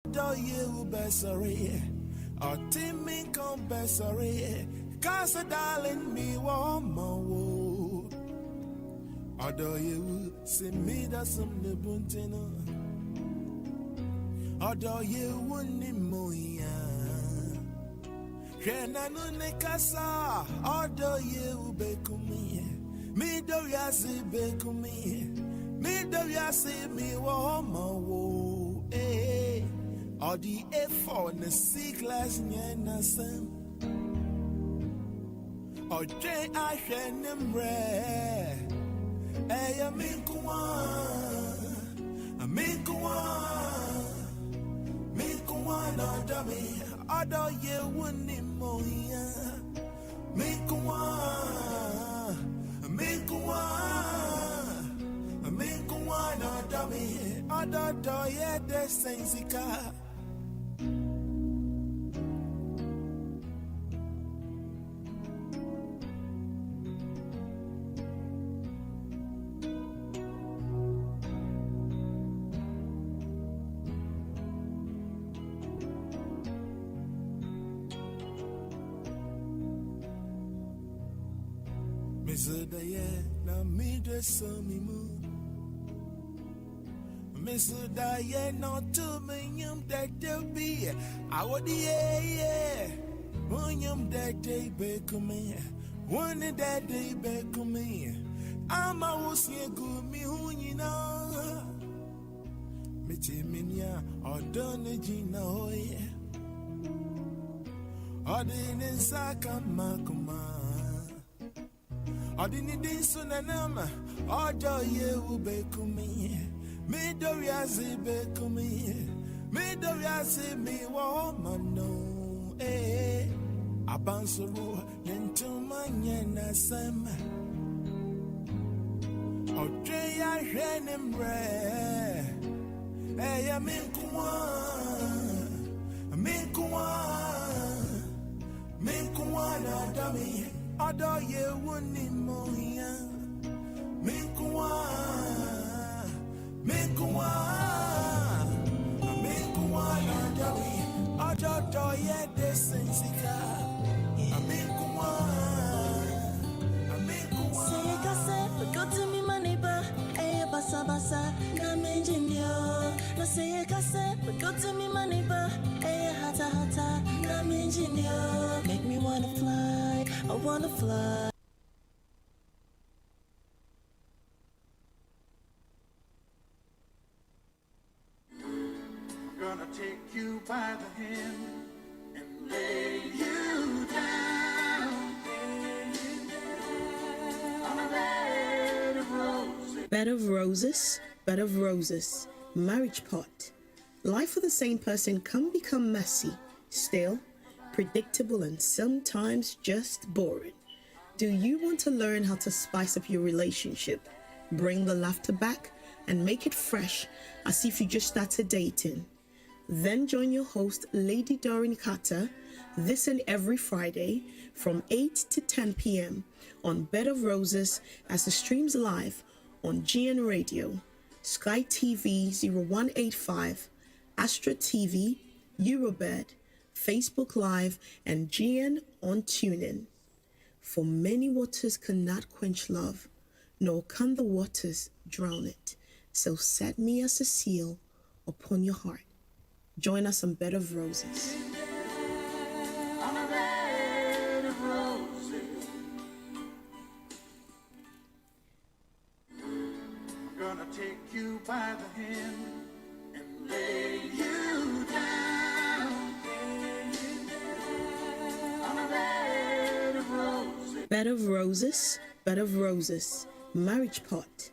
Do you be sorry? Or Timmy come be sorry? Cause darling me one more. Or do you see me that some the buntino? Or do you wouldn't moya? Rena no ne casa. Or do you be kumi? Me do ya see be kumi? Me do ya see me one more? Eh. Or the A4 in the C class nyana sam. Or J I shenim re. Hey, I mean kuwan, or dummy. Other ye wouldn't moya. Me kuwan, or dummy. Other doye de sensika. Mizudaye na midre so mi mu. Mizudaye no to me that they be. I would yeah. Munyum that they be me. One that they be me. I'm a was ye good me hunina. Mitiminia or donagina hoye. Or the Saka Makuma. Odini din sunanama, odo ye ube kumi. Me do yazi be kumi. Me do yazi me wo mano. Eh, abansuru nentuma nyena sem. Odre ya henembre. Eh ya minkuwa na dami. Odo ye wuni moya. Minkuwa na dawi. Odo do ye de sensika. Minkuwa. Say kase, go to me my neighbor. Eh basa basa, na menjinyo. No say kase, go to me my neighbor. Eh hata hata, na menjinyo. Make me wanna fly, I wanna fly. Gonna take you by the hand and lay you down on a bed of roses. Bed of roses, bed of roses, marriage pot. Life for the same person can become messy, stale, predictable, and sometimes just boring. Do you want to learn how to spice up your relationship, bring the laughter back, and make it fresh as if you just started dating? Then join your host, Lady DOREEN Carter, this and every Friday from 8 to 10 p.m. on Bed of Roses as it streams live on GN Radio, Sky TV 0185, Astra TV, Eurobird, Facebook Live, and GN on TUNEIN. For many waters cannot quench love, nor can the waters drown it. So set me as a seal upon your heart. Join us on Bed of Roses. On a bed of roses. I'm gonna take you by the hand and lay you down on a bed of roses. Bed of roses, bed of roses, marriage pot.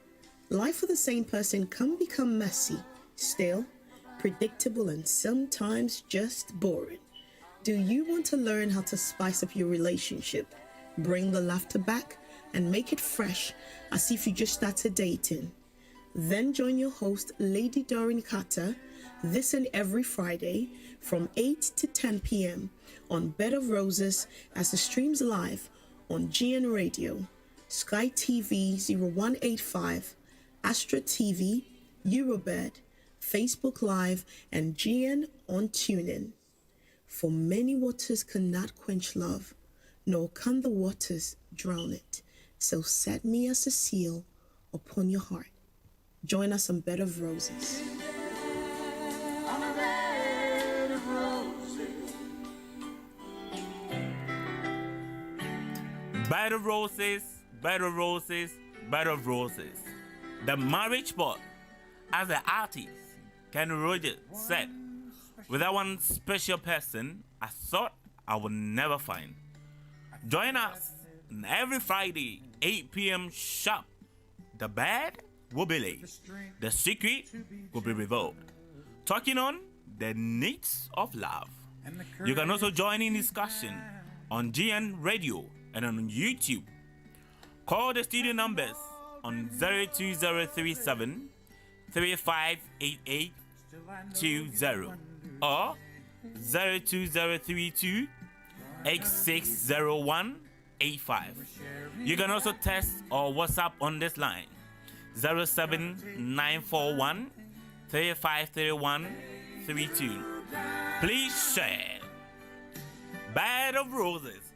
Life for the same person can become messy, stale, predictable, and sometimes just boring. Do you want to learn how to spice up your relationship, bring the laughter back, and make it fresh as if you just started dating? Then join your host, Lady DOREEN Carter, this and every Friday from 8 to 10 p.m. on Bed of Roses as it streams live on GN Radio, Sky TV 0185, Astra TV, Eurobird, Facebook Live, and GN on TUNEIN. For many waters cannot quench love, nor can the waters drown it. So set me as a seal upon your heart. Join us on Bed of Roses. On a bed of roses. Bed of roses, bed of roses, bed of roses. The marriage pot, as the artist Kenny Rogers said, without one special person I thought I would never find. Join us every Friday, 8 p.m. sharp. The bed will be laid. The secret will be revealed. Talking on the needs of love. You can also join in discussion on GN Radio and on YouTube. Call the studio numbers on 02037 358820 or 02032 860185. You can also text or WhatsApp on this line 07941 353132. Please share. Bed of Roses,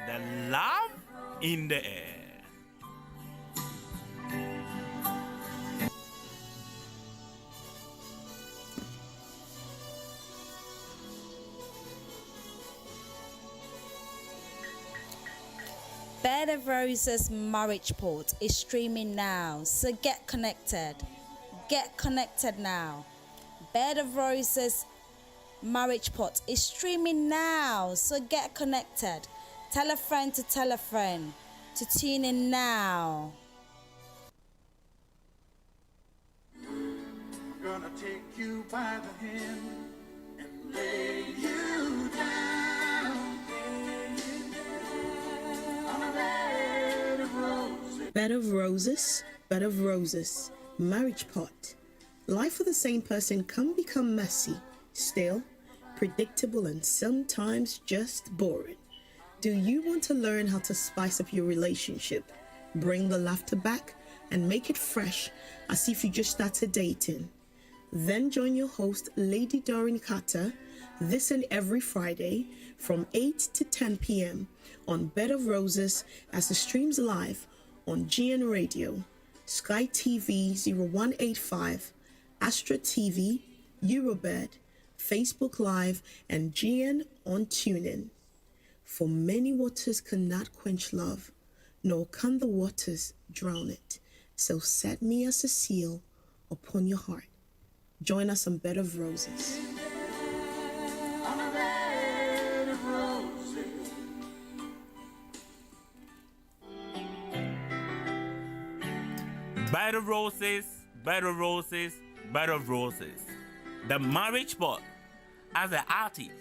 the love in the air. Bed of Roses Marriage Port is streaming now, so get connected. Get connected now. Bed of Roses Marriage Port is streaming now, so get connected. Tell a friend to tune in now. I'm gonna take you by the hand and lay you down. On a bed of roses. Bed of Roses, Bed of Roses, Marriage Pot. Life for the same person can become messy, stale, predictable, and sometimes just boring. Do you want to learn how to spice up your relationship, bring the laughter back, and make it fresh as if you just started dating? Then join your host, Lady DOREEN this and every Friday from 8 to 10 p.m. on Bed of Roses as it streams live on GN Radio, Sky TV 0185, Astra TV, Eurobed, Facebook Live, and GN on TUNEIN. For many waters cannot quench love, nor can the waters drown it. So set me as a seal upon your heart. Join us on Bed of Roses. On a bed of roses. Bed of roses, bed of roses, bed of roses. The marriage pot, as the artist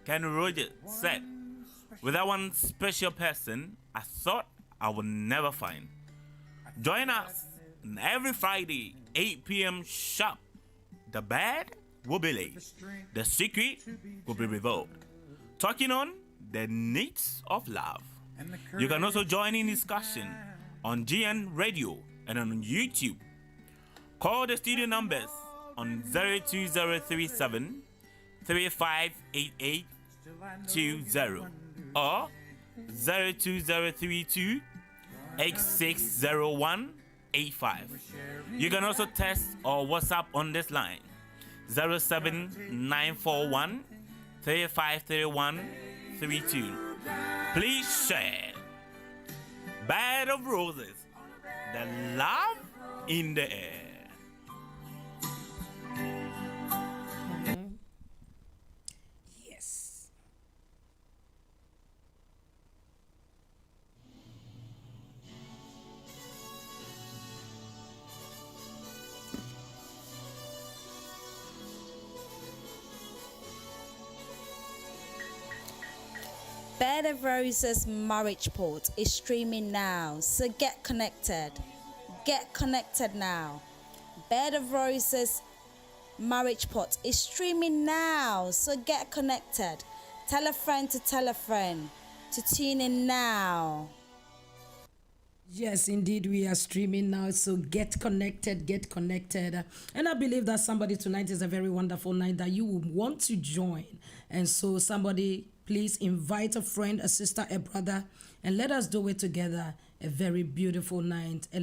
Kenny Rogers said, without one special person I thought I would never find. Join us every Friday, 8 p.m. sharp. The bed will be laid. The secret will be revealed. Talking on the needs of love. You can also join in discussion on GN Radio and on YouTube. Call the studio numbers on 02037 358820 or 02032 860185. You can also text or WhatsApp on this line 07941 353132. Please share. Bed of Roses, the love in the air. Yes. Bed of Roses Marriage Port is streaming now, so get connected. Get connected now. Bed of Roses Marriage Pot is streaming now, so get connected. Tell a friend to tune in now. Yes, indeed, we are streaming now. So get connected, get connected. And I believe that somebody tonight is a very wonderful night that you will want to join. And so somebody, please invite a friend, a sister, a brother, and let us do it together. A very beautiful night, a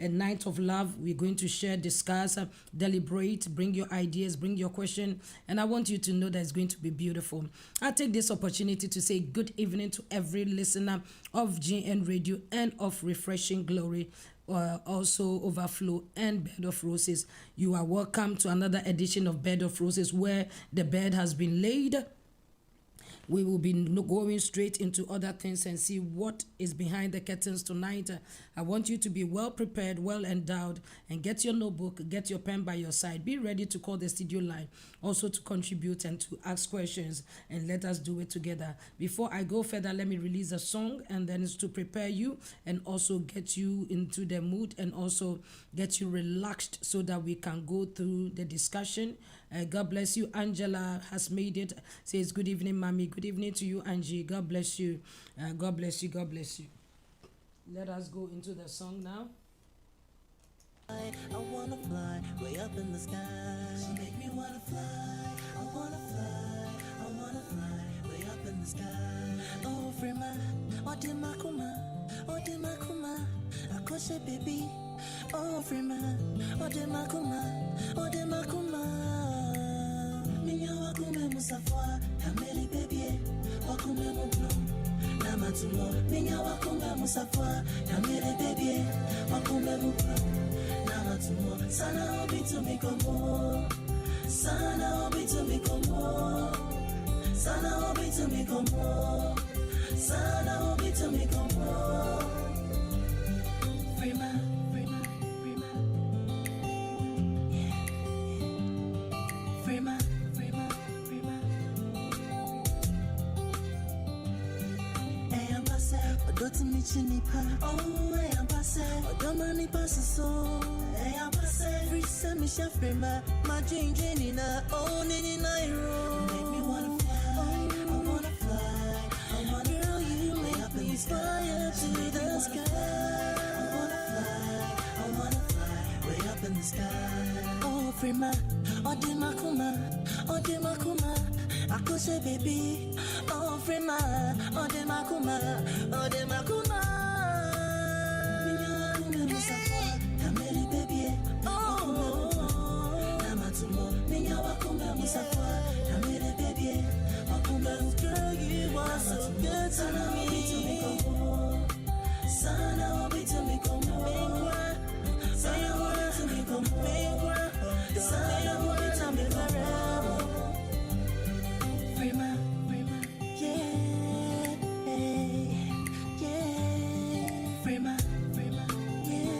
night of love. We're going to share, discuss, deliberate, bring your ideas, bring your question, and I want you to know that it's going to be beautiful. I take this opportunity to say good evening to every listener of GN Radio and of Refreshing Glory, also Overflow and Bed of Roses. You are welcome to another edition of Bed of Roses, where the bed has been laid. We will be going straight into other things and see what is behind the curtains tonight. I want you to be well prepared, well endowed, and get your notebook, get your pen by your side. Be ready to call the studio line, also to contribute and to ask questions, and let us do it together. Before I go further, let me release a song, and then it's to prepare you and also get you into the mood and also get you relaxed so that we can go through the discussion. God bless you. Angela has made it. Says, good evening, mommy. Good evening to you, Angie. God bless you. God bless you. God bless you. Let us go into the song now. I wanna fly way up in the sky. So make me wanna fly. I wanna fly. I wanna fly way up in the sky. Oh, Frima, oh, Demakuma, oh, Demakuma, Akoshe baby. Oh, Frima, oh, Demakuma, oh, Demakuma. Minya wakume musafwa, kameli baby, wakume mublum. Namatumo, minya wakume musafwa, kameli baby, wakume mublum. Namatumo, sana obi to me como, sana obi to me como, sana obi to me como, sana obi to me como. Frima. Doti michini pa, oh, I am passe. Odomani passe so, I am passe. Frisa misha frema, my jinjinina, oh, nini nairo. Make me wanna fly, I wanna fly. I wanna, girl, you make me fly up to the sky. I wanna fly, way up in the sky. Oh, frema, oh, demakuma, oh, demakuma. Akoshe baby, oh frima, oh demakuma, oh demakuma. Minya wakume musafwa, kameli baby, oh. Namatumo, minya wakume musafwa, kameli baby, wakume. Girl, you are so good to me. Sana obi to me como, sana obi to me como, sana obi to me como. Frima, yeah, yeah. Frima, yeah,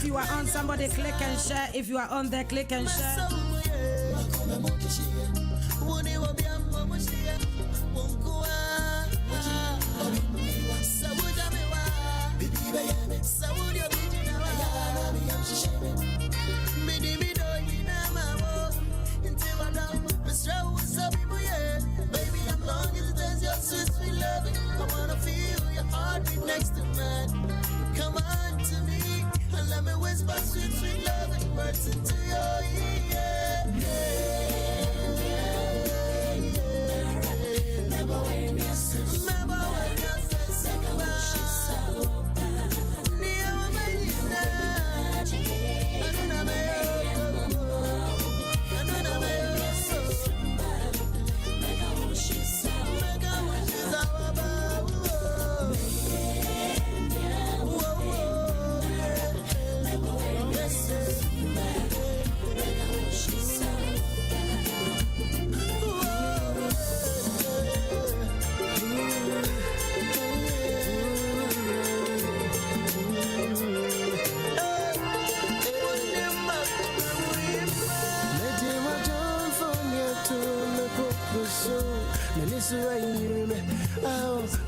If you are on, somebody click and share. If you are on there, click and share. Baby, I'm long as it does your sweet loving. I wanna feel your heartbeat next to mine. Come on to me and let me whisper sweet loving words into your ear. Never when you're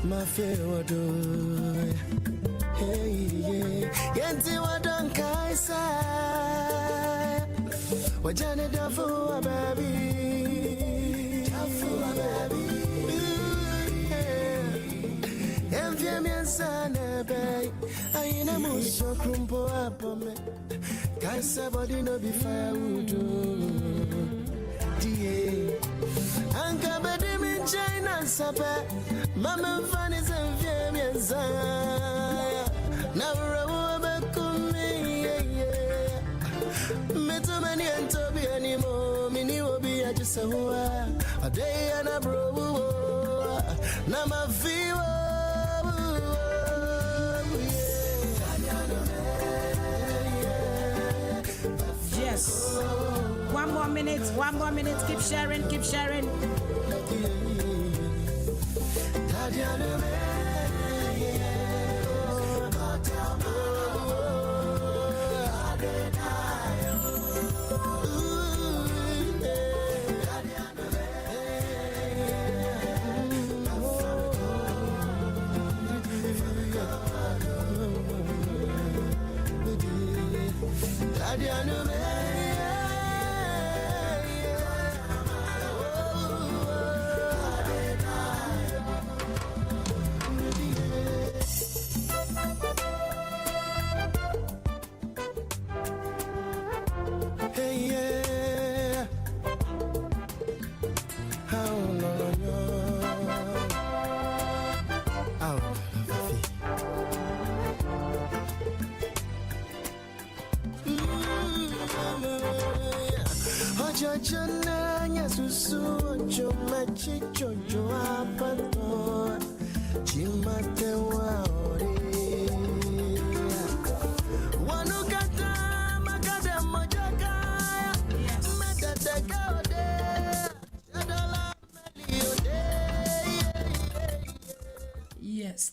my favorite. Hey, yeah. Yanti wadon kaisa. Wajane dafu wa baby. Dafu wa baby. Envie miensa nebe. Aina musho krumpo apome. Kaisa body no be firewood. Die. Anka bedi min China sape. Mama Fanny and Fiamianza. Now, Rabakumi, Metamani and Toby anymore. Mini will be at a day and a bro. Nama Vivo. Yes. One more minute. Keep sharing.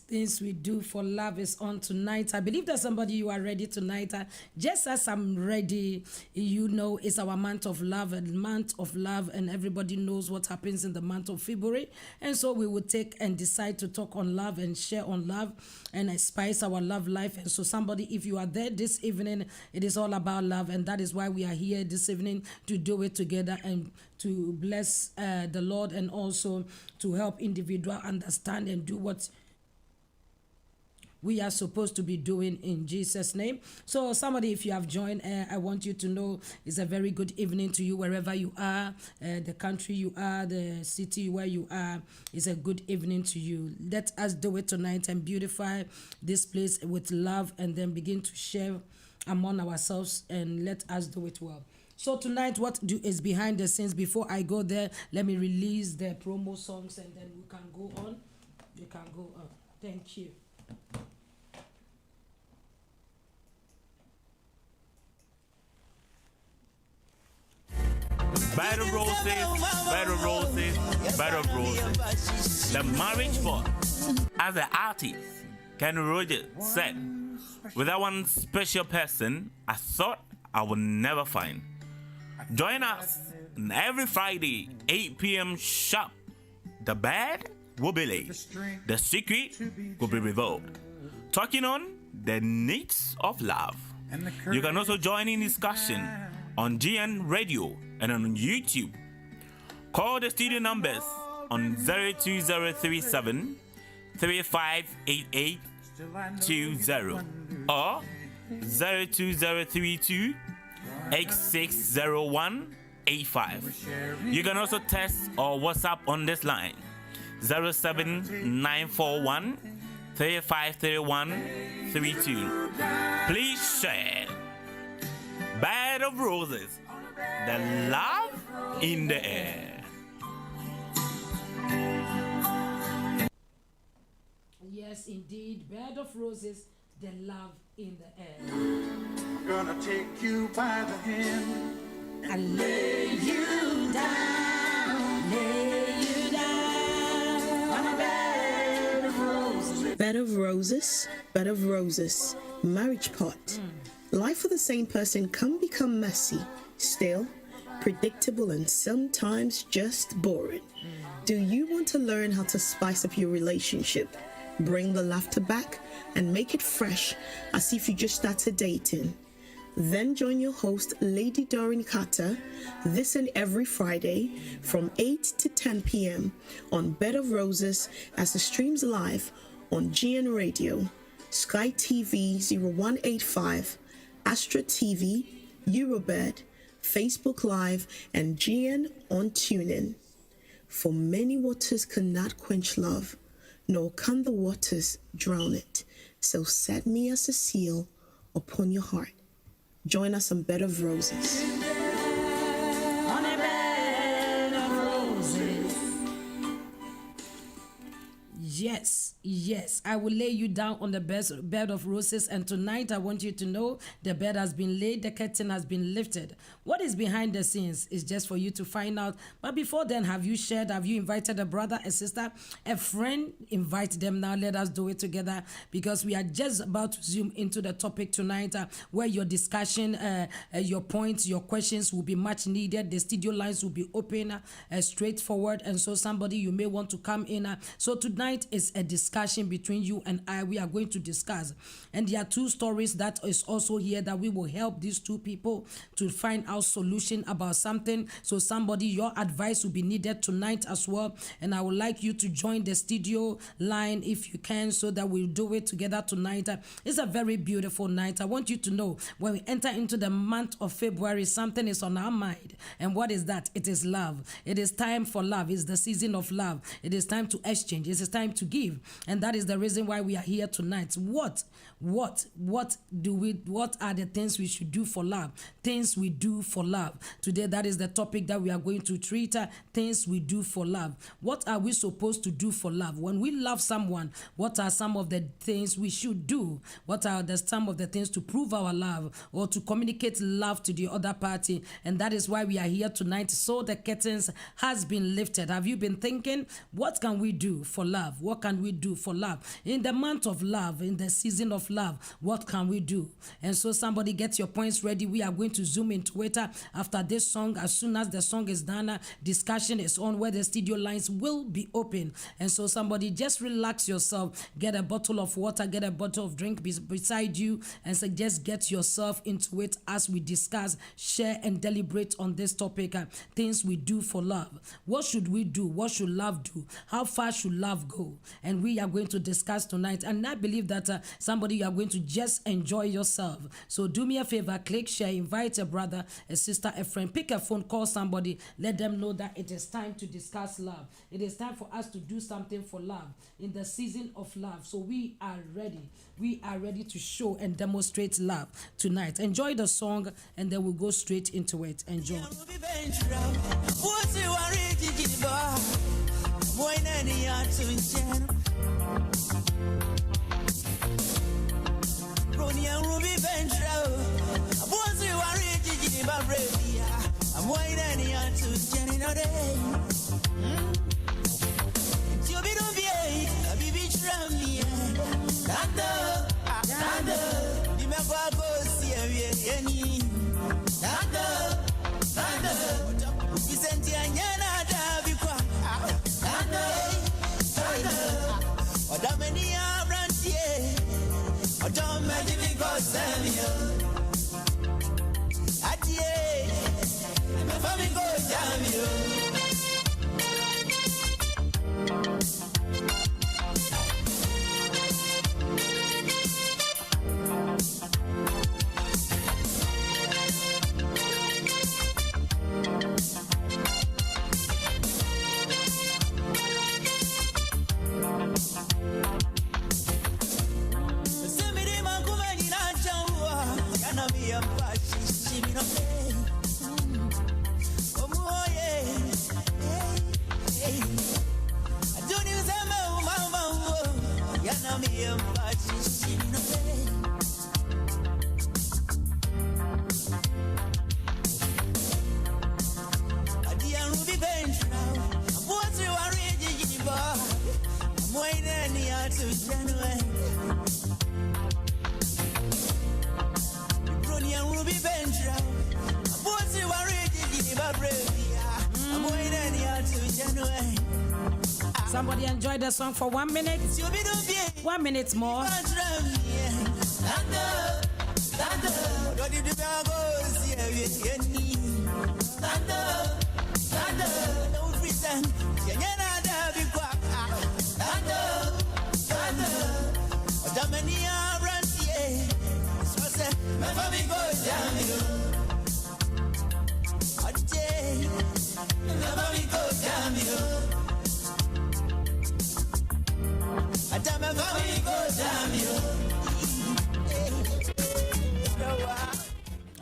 Things we do for love is on tonight. I believe that somebody, you are ready tonight. Just as I'm ready, you know, it's our month of love, and everybody knows what happens in the month of February. And so we will take and decide to talk on love and share on love and spice our love life. And so somebody, if you are there this evening, it is all about love, and that is why we are here this evening, to do it together and to bless the Lord, and also to help individual understand and do what we are supposed to be doing in Jesus' name. So somebody, if you have joined, I want you to know it's a very good evening to you wherever you are, the country you are, the city where you are. It's a good evening to you. Let us do it tonight and beautify this place with love, and then begin to share among ourselves, and let us do it well. So tonight, what is behind the scenes? Before I go there, let me release the promo songs, and then we can go on. You can go on. Thank you. Battle roses. The marriage part. As an artist, Ken Rogers said, with that one special person I thought I would never find. Join us every Friday, 8 p.m. sharp. The bed will be laid. The secret will be revealed. Talking on the needs of love. You can also join in discussion on GN Radio and on YouTube. Call the studio numbers on 02037 358820 or 02032 860185. You can also text or WhatsApp on this line 07941 353132. Please share. Bed of Roses, the love in the air. Yes, indeed. Bed of Roses, the love in the air. I'm gonna take you by the hand And lay you down on a bed of roses. Bed of roses, bed of roses, marriage pot. Life for the same person can become messy, stale, predictable, and sometimes just boring. Do you want to learn how to spice up your relationship, bring the laughter back, and make it fresh as if you just started dating? Then join your host, Lady DOREEN Carter, this and every Friday from 8 to 10 p.m. on Bed of Roses as it streams live on GN Radio, Sky TV 0185, Astra TV, Eurobed, Facebook Live, and GN on TUNEIN. For many waters cannot quench love, nor can the waters drown it. So set me as a seal upon your heart. Join us on Bed of Roses. On a bed of roses. Yes, I will lay you down on the bed of roses, and tonight I want you to know the bed has been laid, the curtain has been lifted. What is behind the scenes is just for you to find out. But before then, have you invited a brother, a sister, a friend? Invite them now. Let us do it together, because we are just about to zoom into the topic tonight, where your discussion, your points, your questions will be much needed. The studio lines will be open, straightforward, and so somebody you may want to come in. So tonight is a discussion between you and I. We are going to discuss, and there are two stories that is also here that we will help these two people to find out solution about something. So somebody, your advice will be needed tonight as well, and I would like you to join the studio line if you can, so that we'll do it together tonight. It's a very beautiful night. I want you to know, when we enter into the month of February, something is on our mind, and what is that? It is love. It is time for love. It's the season of love. It is time to exchange. It is time to give, and that is the reason why we are here tonight. What are the things we should do for love? Things we do for love. Today, that is the topic that we are going to treat. Things we do for love. What are we supposed to do for love? When we love someone, what are some of the things we should do? What are some of the things to prove our love or to communicate love to the other party? And that is why we are here tonight. So the curtains has been lifted. Have you been thinking, what can we do for love? What can we do for love? In the month of love, in the season of love, what can we do? And so somebody get your points ready. We are going to zoom into it after this song. As soon as the song is done, discussion is on, where the studio lines will be open. And so somebody just relax yourself, get a bottle of water, get a bottle of drink beside you, and so just get yourself into it as we discuss, share, and deliberate on this topic. Things we do for love. What should we do? What should love do? How far should love go? And we are going to discuss tonight, and I believe that somebody, you are going to just enjoy yourself. So do me a favor, click share, invite a brother, a sister, a friend, pick a phone, call somebody, let them know that it is time to discuss love. It is time for us to do something for love in the season of love. So we are ready to show and demonstrate love tonight. Enjoy the song, and then we'll go straight into it. Enjoy. Somebody enjoy the song for 1 minute. 1 minute more.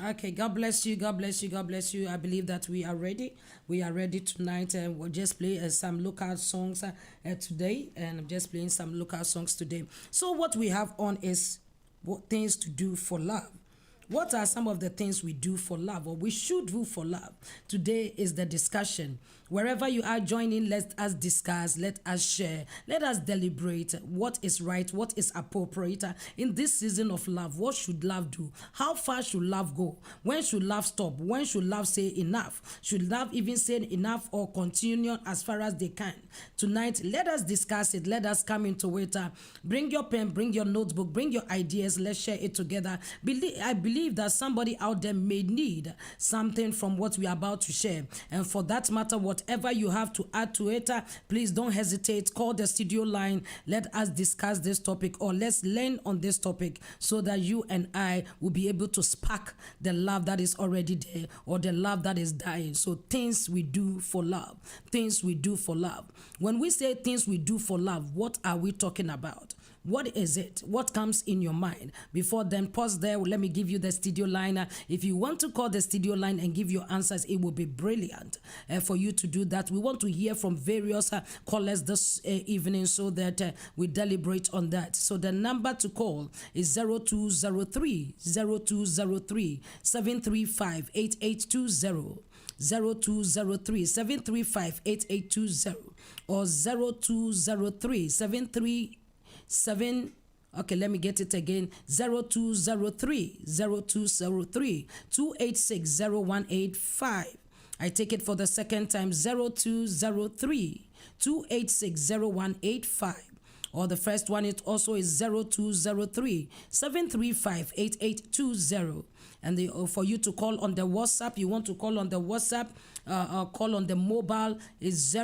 Okay, God bless you, God bless you, God bless you. I believe that we are ready. We are ready tonight, and we'll just play some local songs today. And I'm just playing some local songs today. So what we have on is what things to do for love. What are some of the things we do for love, or we should do for love? Today is the discussion. Wherever you are joining, let us discuss, let us share, let us deliberate what is right, what is appropriate in this season of love. What should love do? How far should love go? When should love stop? When should love say enough? Should love even say enough or continue as far as they can? Tonight, let us discuss it. Let us come into it. Bring your pen, bring your notebook, bring your ideas. Let's share it together. I believe that somebody out there may need something from what we are about to share. And for that matter, whatever you have to add to it, please don't hesitate. Call the studio line. Let us discuss this topic, or let's learn on this topic, so that you and I will be able to spark the love that is already there, or the love that is dying. So things we do for love. Things we do for love. When we say things we do for love, what are we talking about? What is it? What comes in your mind? Before then, pause there. Let me give you the studio line. If you want to call the studio line and give your answers, it will be brilliant for you to do that. We want to hear from various callers this evening, so that we deliberate on that. So the number to call is 0203 0203 735 8820. 0203 735 8820 or 0203 okay, let me get it again. 0203 0203 286 0185. I take it for the second time. 0203 286 0185. Or the first one, it also is 0203 735 8820. And for you to call on the WhatsApp, you want to call on the WhatsApp, call on the mobile is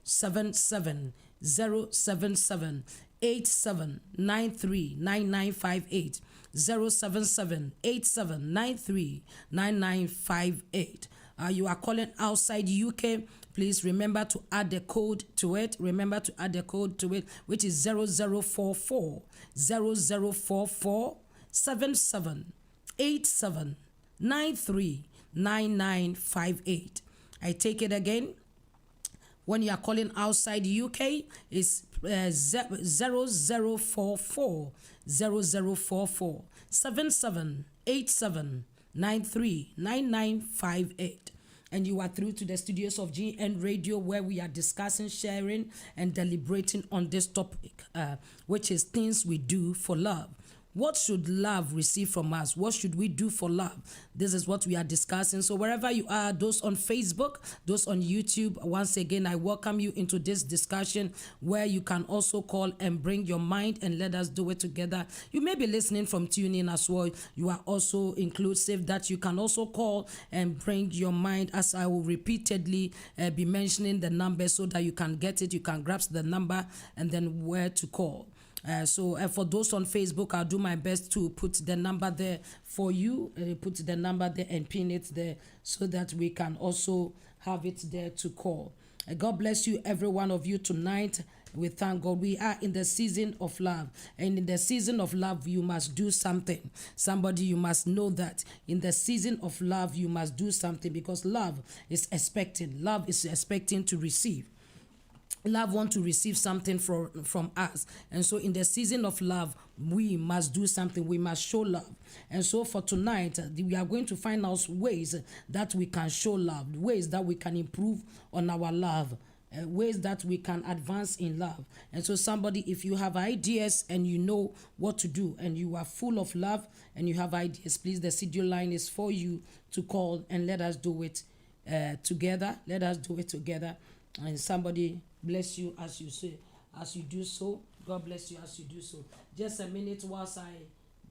077 077 8793 9958. 077 8793 9958. You are calling outside UK. Please remember to add the code to it. Remember to add the code to it, which is 0044 0044 77 87 93 9958. I take it again. When you are calling outside UK, it's 0044 0044 77 87 93 9958. And you are through to the studios of GN Radio, where we are discussing, sharing, and deliberating on this topic, which is things we do for love. What should love receive from us? What should we do for love? This is what we are discussing. So wherever you are, those on Facebook, those on YouTube, once again, I welcome you into this discussion where you can also call and bring your mind and let us do it together. You may be listening from TUNEIN as well. You are also inclusive that you can also call and bring your mind, as I will repeatedly be mentioning the number so that you can get it. You can grasp the number and then where to call. So for those on Facebook, I'll do my best to put the number there for you. Put the number there and pin it there so that we can also have it there to call. God bless you, every one of you tonight. We thank God. We are in the season of love. And in the season of love, you must do something. Somebody, you must know that in the season of love, you must do something, because love is expecting. Love is expecting to receive. Love wants to receive something from us. And so in the season of love, we must do something. We must show love. And so for tonight, we are going to find out ways that we can show love, ways that we can improve on our love, ways that we can advance in love. And so somebody, if you have ideas and you know what to do and you are full of love and you have ideas, please, the studio line is for you to call and let us do it together. Let us do it together. And somebody bless you as you say, as you do so. God bless you as you do so. Just a minute whilst I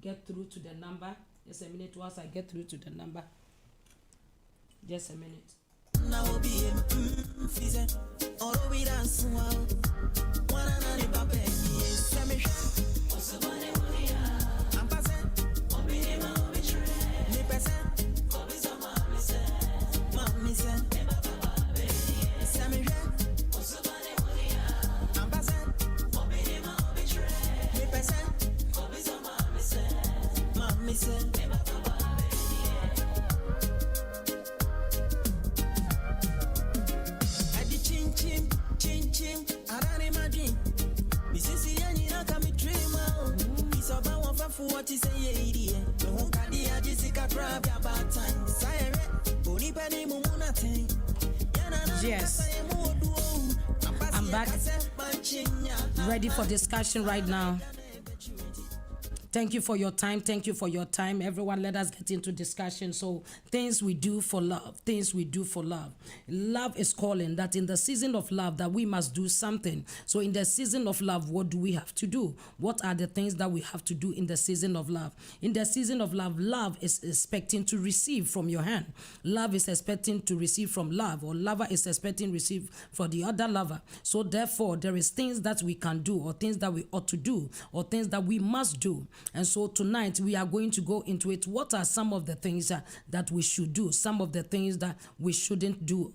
get through to the number. Just a minute whilst I get through to the number. Just a minute. Yes, I'm back, ready for discussion right now. Thank you for your time. Thank you for your time. Everyone, let us get into discussion. So, things we do for love. Things we do for love. Love is calling that in the season of love that we must do something. So, in the season of love, what do we have to do? What are the things that we have to do in the season of love? In the season of love, love is expecting to receive from your hand. Love is expecting to receive from love, or lover is expecting to receive from the other lover. So, therefore, there is things that we can do, or things that we ought to do, or things that we must do. And so tonight we are going to go into it. What are some of the things that we should do? Some of the things that we shouldn't do.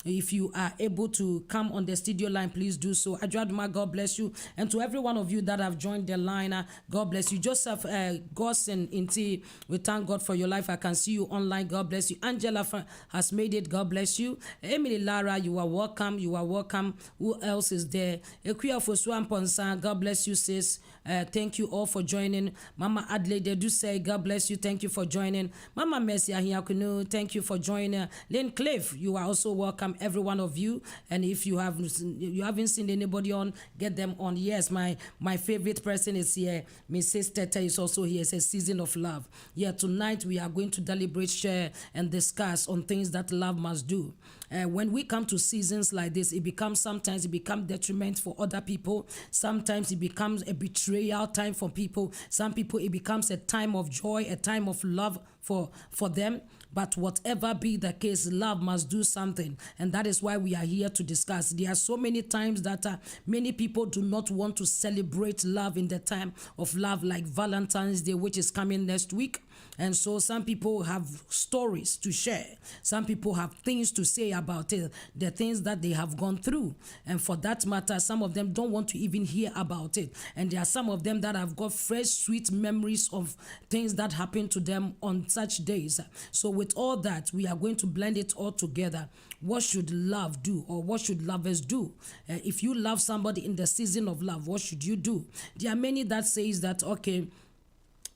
If you are able to come on the studio line, please do so. Adraduma, God bless you. And to every one of you that have joined the line, God bless you. Joseph Gossen Inti, we thank God for your life. I can see you online. God bless you. Angela has made it. God bless you. Emily Lara, you are welcome. You are welcome. Who else is there? Ekuya Foswan Ponsan, God bless you, sis. Thank you all for joining. Mama Adelaide, they do say God bless you. Thank you for joining. Mama Mercy Ahiakunu, thank you for joining. Lynn Cliff, you are also welcome, every one of you. And if you haven't seen anybody on, get them on. Yes, my favorite person is here. Mrs. Tete is also here. It's a season of love. Yeah, tonight we are going to deliberate, share, and discuss on things that love must do. When we come to seasons like this, sometimes it becomes detriment for other people. Sometimes it becomes a betrayal time for people. Some people, it becomes a time of joy, a time of love for them. But whatever be the case, love must do something. And that is why we are here to discuss. There are so many times that many people do not want to celebrate love in the time of love, like Valentine's Day, which is coming next week. And so some people have stories to share. Some people have things to say about it, the things that they have gone through. And for that matter, some of them don't want to even hear about it. And there are some of them that have got fresh, sweet memories of things that happened to them on such days. So with all that, we are going to blend it all together. What should love do, or what should lovers do? If you love somebody in the season of love, what should you do? There are many that says that, okay,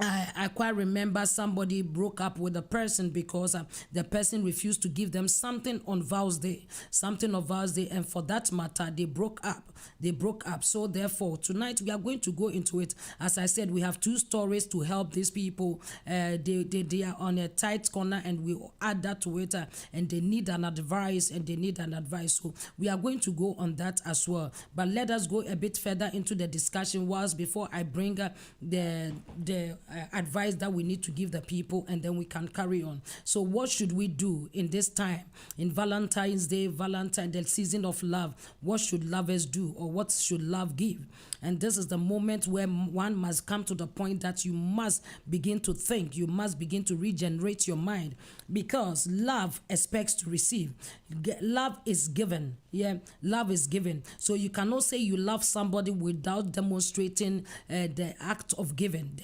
I quite remember somebody broke up with a person because the person refused to give them something on Vows Day, and for that matter, they broke up. So therefore, tonight we are going to go into it. As I said, we have 2 stories to help these people. They are on a tight corner, and we add that to it, and they need an advice, So we are going to go on that as well. But let us go a bit further into the discussion before I bring the advice that we need to give the people, and then we can carry on. So what should we do in this time, in Valentine's Day, the season of love? What should lovers do, or what should love give? And this is the moment where one must come to the point that you must begin to think, you must begin to regenerate your mind, because love expects to receive. Love is given. Love is given. So you cannot say you love somebody without demonstrating the act of giving.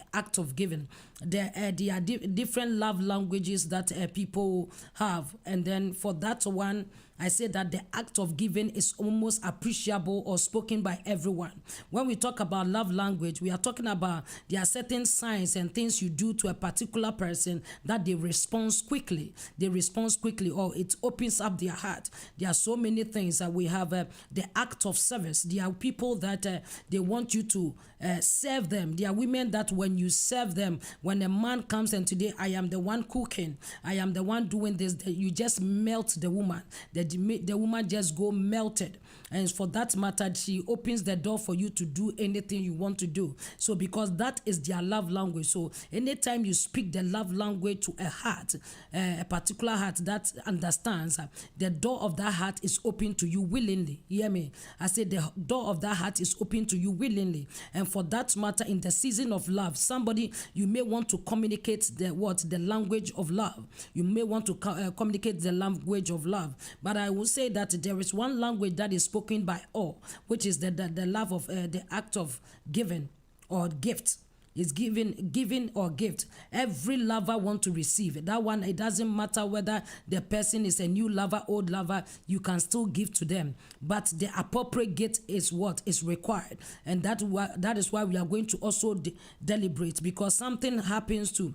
There are different love languages that people have, and then for that one, I say that the act of giving is almost appreciable or spoken by everyone. When we talk about love language, we are talking about there are certain signs and things you do to a particular person that they respond quickly, or it opens up their heart. There are so many things that we have. The act of service. There are people that they want you to serve them. There are women that when you serve them, when a man comes and today I am the one cooking, I am the one doing this, you just melt the woman. The woman just go melted, and for that matter, she opens the door for you to do anything you want to do. So because that is their love language. So anytime you speak the love language to a heart, a particular heart that understands, the door of that heart is open to you willingly. Hear me? I said the door of that heart is open to you willingly. And for that matter, in the season of love, somebody, you may want to communicate the language of love. You may want to communicate the language of love. But I will say that there is one language that is spoken by all, which is the love of the act of giving or gift. Is giving or gift. Every lover wants to receive it. That one, it doesn't matter whether the person is a new lover, old lover, you can still give to them. But the appropriate gift is what is required. And that is why we are going to also deliberate, because something happens to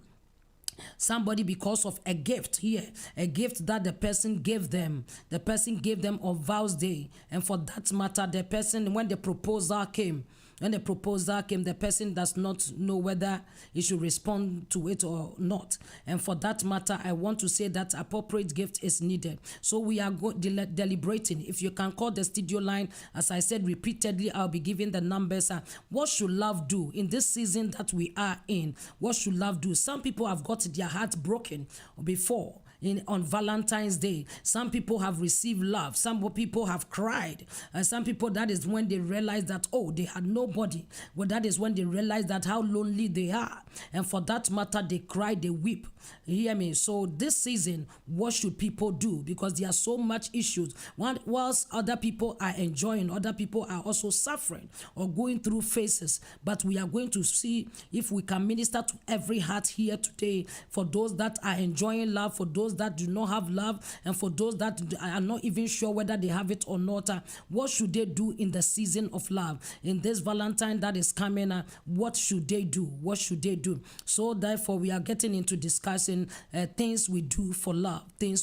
somebody because of a gift here, a gift that the person gave them on Vows Day. And for that matter, the person, when the proposal came, the person does not know whether he should respond to it or not. And for that matter, I want to say that appropriate gift is needed. So we are deliberating. If you can call the studio line, as I said repeatedly, I'll be giving the numbers. What should love do in this season that we are in? What should love do? Some people have got their hearts broken before. On Valentine's Day, some people have received love, some people have cried, and some people, that is when they realize that, oh, they had nobody. Well, that is when they realize that how lonely they are, and for that matter, they cry, they weep. You hear me? So this season, what should people do? Because there are so much issues. Whilst other people are enjoying, other people are also suffering or going through phases. But we are going to see if we can minister to every heart here today, for those that are enjoying love, for those that do not have love, and for those that are not even sure whether they have it or not. What should they do in the season of love? In this Valentine that is coming, what should they do? What should they do? So therefore, we are getting into discussion things we do for love, And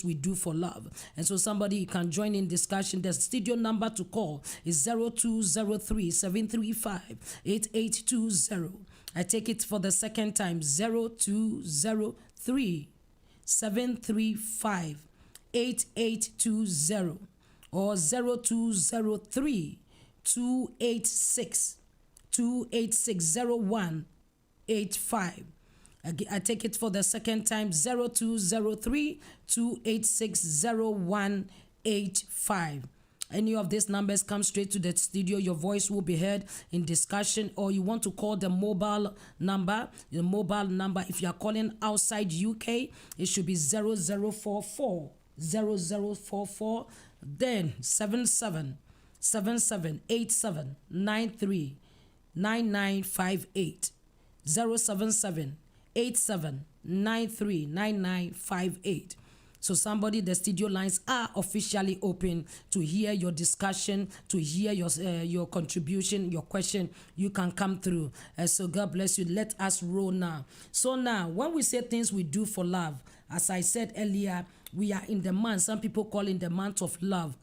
so somebody can join in discussion. The studio number to call is 0203-735-8820. I take it for the second time, 0203-735-8820 or 0203-286-0185. I take it for the second time, 0203-286-0185. Any of these numbers come straight to the studio. Your voice will be heard in discussion, or you want to call the mobile number. If you are calling outside UK, it should be 0044 then 7787939958 07787939958. So somebody, the studio lines are officially open to hear your discussion, to hear your contribution, your question. You can come through. So God bless you. Let us roll now. So now, when we say things we do for love, as I said earlier, we are in the month, some people call it the month of love,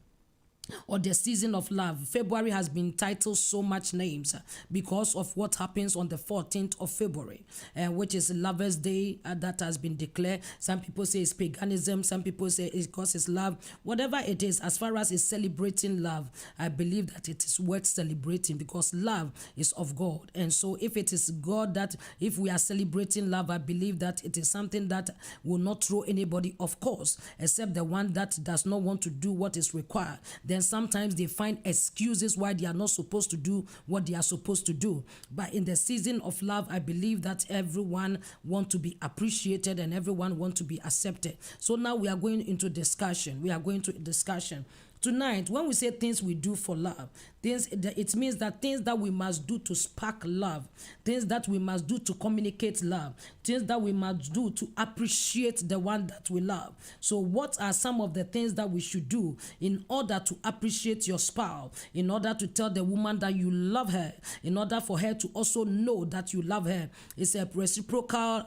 or the season of love. February has been titled so much names because of what happens on the 14th of February, which is Lovers' Day that has been declared. Some people say it's paganism, some people say it's because it's love. Whatever it is, as far as it's celebrating love, I believe that it is worth celebrating because love is of God. And so if it is God that, if we are celebrating love, I believe that it is something that will not throw anybody off course, except the one that does not want to do what is required. Then sometimes they find excuses why they are not supposed to do what they are supposed to do. But in the season of love, I believe that everyone wants to be appreciated and everyone wants to be accepted. So now we are going into discussion. Tonight, when we say things we do for love, it means that things that we must do to spark love, things that we must do to communicate love, things that we must do to appreciate the one that we love. So what are some of the things that we should do in order to appreciate your spouse, in order to tell the woman that you love her, in order for her to also know that you love her? It's a reciprocal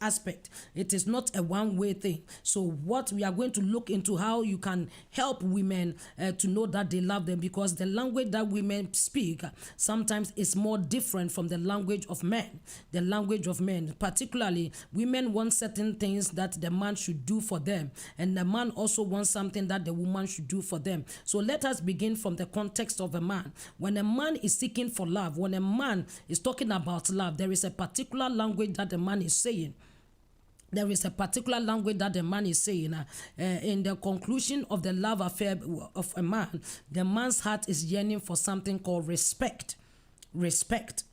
aspect. It is not a one-way thing. So what we are going to look into, how you can help women to know that they love them, because the language that women speak sometimes is more different from the language of men. The language of men, particularly, women want certain things that the man should do for them, and the man also wants something that the woman should do for them. So let us begin from the context of a man. When a man is seeking for love, when a man is talking about love, there is a particular language that the man is saying. There is a particular language that the man is saying. In the conclusion of the love affair of a man, the man's heart is yearning for something called respect. Respect.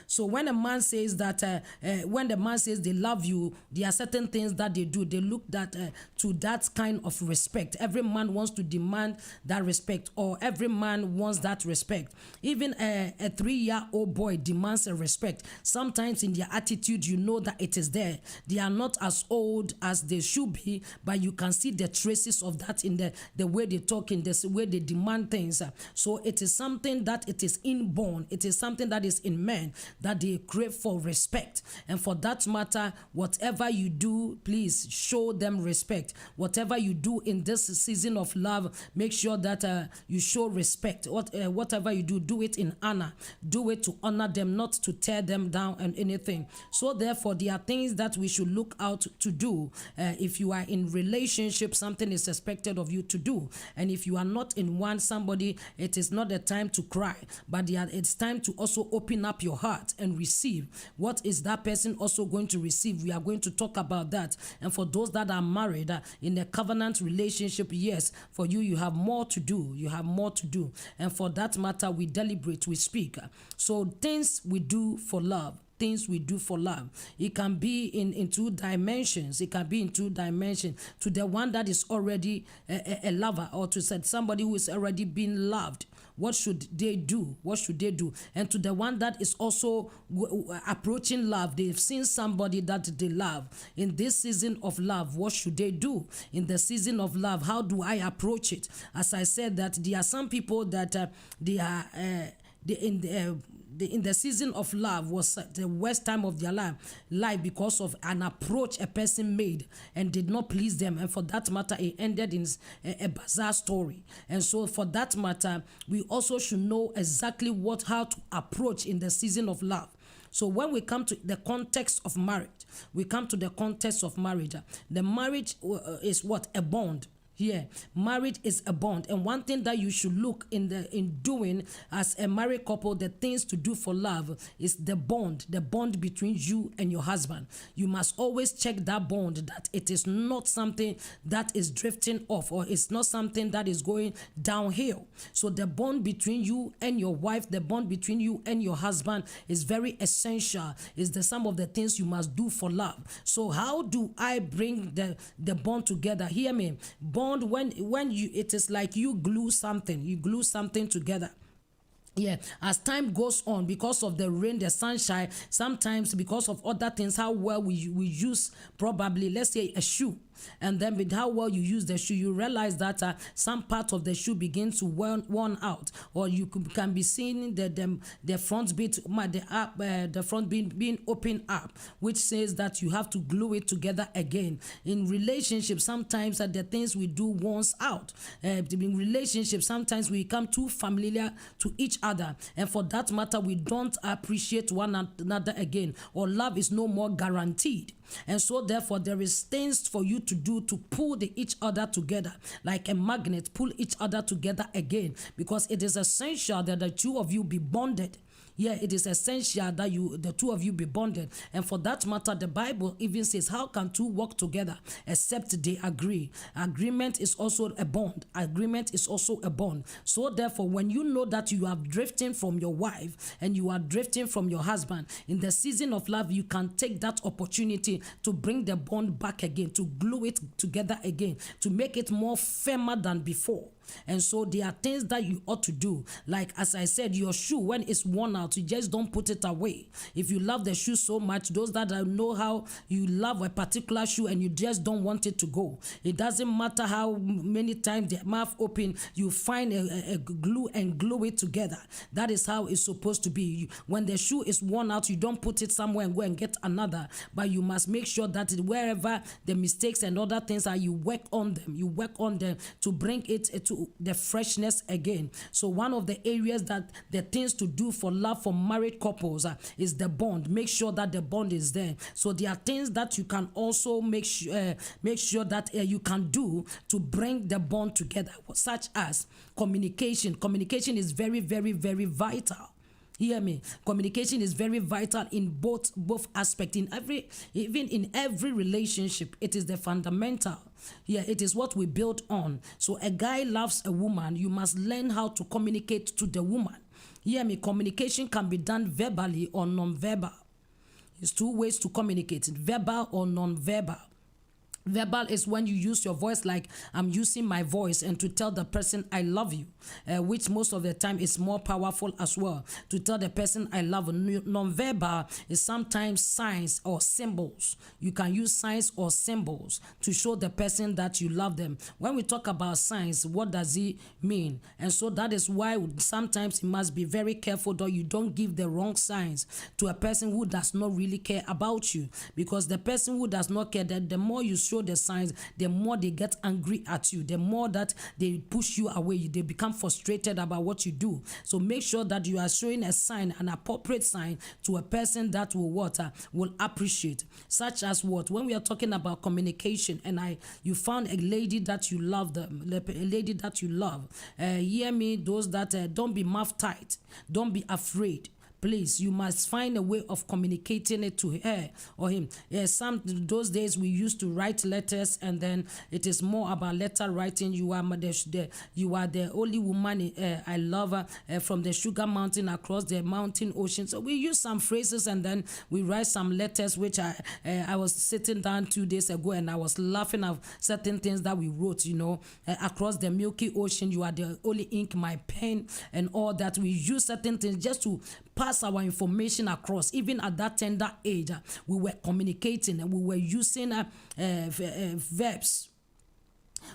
So when a man says that, when the man says they love you, there are certain things that they do. They look to that kind of respect. Every man wants to demand that respect, or every man wants that respect. Even a 3-year-old boy demands a respect. Sometimes in their attitude, you know that it is there. They are not as old as they should be, but you can see the traces of that in the way they talk, in the way they demand things. So it is something that it is inborn. It is something that is in men, that they crave for respect. And for that matter, whatever you do, please show them respect. Whatever you do in this season of love, make sure that you show respect. Whatever you do, do it in honor. Do it to honor them, not to tear them down and anything. So therefore, there are things that we should look out to do. If you are in relationship, something is expected of you to do. And if you are not in one, somebody, it is not the time to cry, but it's time to also open up your heart and receive. What is that person also going to receive? We are going to talk about that. And for those that are married in a covenant relationship, yes, for you have more to do. You have more to do. And for that matter, we deliberate, we speak. So things we do for love. Things we do for love. It can be in 2 dimensions. It can be in 2 dimensions. To the one that is already a lover, or to somebody who is already being loved. What should they do? What should they do? And to the one that is also approaching love, they've seen somebody that they love. In this season of love, what should they do? In the season of love, how do I approach it? As I said, that there are some people that they are in the season of love was the worst time of their life because of an approach a person made and did not please them. And for that matter, it ended in a bizarre story. And so for that matter, we also should know exactly how to approach in the season of love. So when we come to the context of marriage, the marriage is what? A bond. Yeah, marriage is a bond, and one thing that you should look in doing as a married couple, the things to do for love is the bond between you and your husband. You must always check that bond, that it is not something that is drifting off, or it's not something that is going downhill. So the bond between you and your wife, the bond between you and your husband is very essential. It's some of the things you must do for love. So how do I bring the bond together? Hear me. Bond, when you, it is like you glue something together. Yeah, as time goes on, because of the rain, the sunshine, sometimes because of other things, how well we use, probably, let's say, a shoe. And then with how well you use the shoe, you realize that some part of the shoe begins to worn out, or you can be seeing the front bit, the front being open up, which says that you have to glue it together again. In relationships, sometimes the things we do once out. In relationships, sometimes we become too familiar to each other, and for that matter, we don't appreciate one another again, or love is no more guaranteed. And so therefore there is things for you to do to pull each other together, like a magnet, pull each other together again, because it is essential that the two of you be bonded. Yeah, it is essential that the two of you be bonded. And for that matter, the Bible even says, how can two walk together except they agree? Agreement is also a bond. Agreement is also a bond. So therefore, when you know that you are drifting from your wife and you are drifting from your husband, in the season of love, you can take that opportunity to bring the bond back again, to glue it together again, to make it more firmer than before. And so there are things that you ought to do. Like, as I said, your shoe, when it's worn out, you just don't put it away. If you love the shoe so much, those that know how you love a particular shoe and you just don't want it to go, it doesn't matter how many times the mouth open, you find a glue and glue it together. That is how it's supposed to be. When the shoe is worn out, you don't put it somewhere and go and get another, but you must make sure that wherever the mistakes and other things are, you work on them. You work on them to bring it to the freshness again. So one of the areas that the things to do for love for married couples is the bond. Make sure that the bond is there. So there are things that you can also make sure that you can do to bring the bond together, such as communication. Communication is very, very, very vital. Hear me. Communication is very vital in both aspects. Even in every relationship, it is the fundamental. Yeah, it is what we build on. So a guy loves a woman, you must learn how to communicate to the woman. Hear me. Communication can be done verbally or non-verbal. It's two ways to communicate: verbal or non-verbal. Verbal is when you use your voice, like I'm using my voice, and to tell the person I love you, which most of the time is more powerful as well, to tell the person I love you. Non-verbal is sometimes signs or symbols. You can use signs or symbols to show the person that you love them. When we talk about signs, what does it mean? And so that is why sometimes you must be very careful that you don't give the wrong signs to a person who does not really care about you, because the person who does not care, that the more you show the signs, the more they get angry at you, the more that they push you away, they become frustrated about what you do. So make sure that you are showing a sign, an appropriate sign, to a person that will appreciate, such as what, when we are talking about communication, and you found a lady that you love, hear me, those that don't be mouth tight, don't be afraid. Please, you must find a way of communicating it to her or him. Those days we used to write letters, and then it is more about letter writing. You are the only woman I love from the sugar mountain across the mountain ocean. So we use some phrases, and then we write some letters, which I was sitting down 2 days ago, and I was laughing at certain things that we wrote, across the milky ocean. You are the only ink, my pen, and all that. We use certain things just to pass our information across. Even at that tender age, we were communicating, and we were using verbs.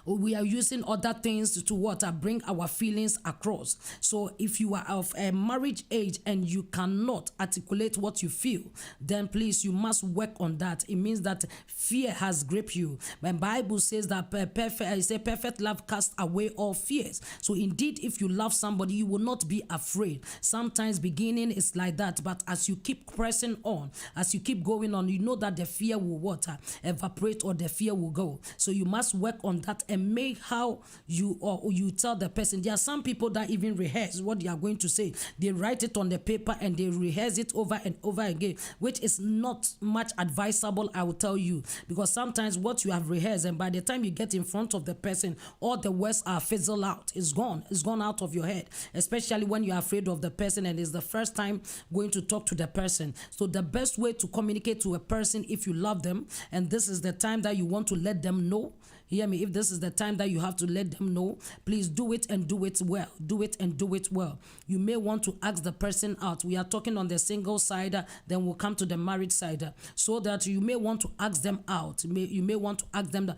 We are using other things to bring our feelings across. So if you are of a marriage age and you cannot articulate what you feel, then please, you must work on that. It means that fear has gripped you. The Bible says that perfect love casts away all fears. So indeed, if you love somebody, you will not be afraid. Sometimes beginning is like that, but as you keep pressing on, as you keep going on, you know that the fear will evaporate, or the fear will go. So you must work on that and make how you tell the person. There are some people that even rehearse what they are going to say. They write it on the paper and they rehearse it over and over again, which is not much advisable, I will tell you, because sometimes what you have rehearsed, and by the time you get in front of the person, all the words are fizzled out. It's gone out of your head, especially when you're afraid of the person and it's the first time going to talk to the person. So the best way to communicate to a person, if you love them, and this is the time that you want to let them know, Hear me. If this is the time that you have to let them know, please do it and do it well. Do it and do it well. You may want to ask the person out. We are talking on the single side, then we'll come to the married side. So that you may want to ask them out. You may want to ask them,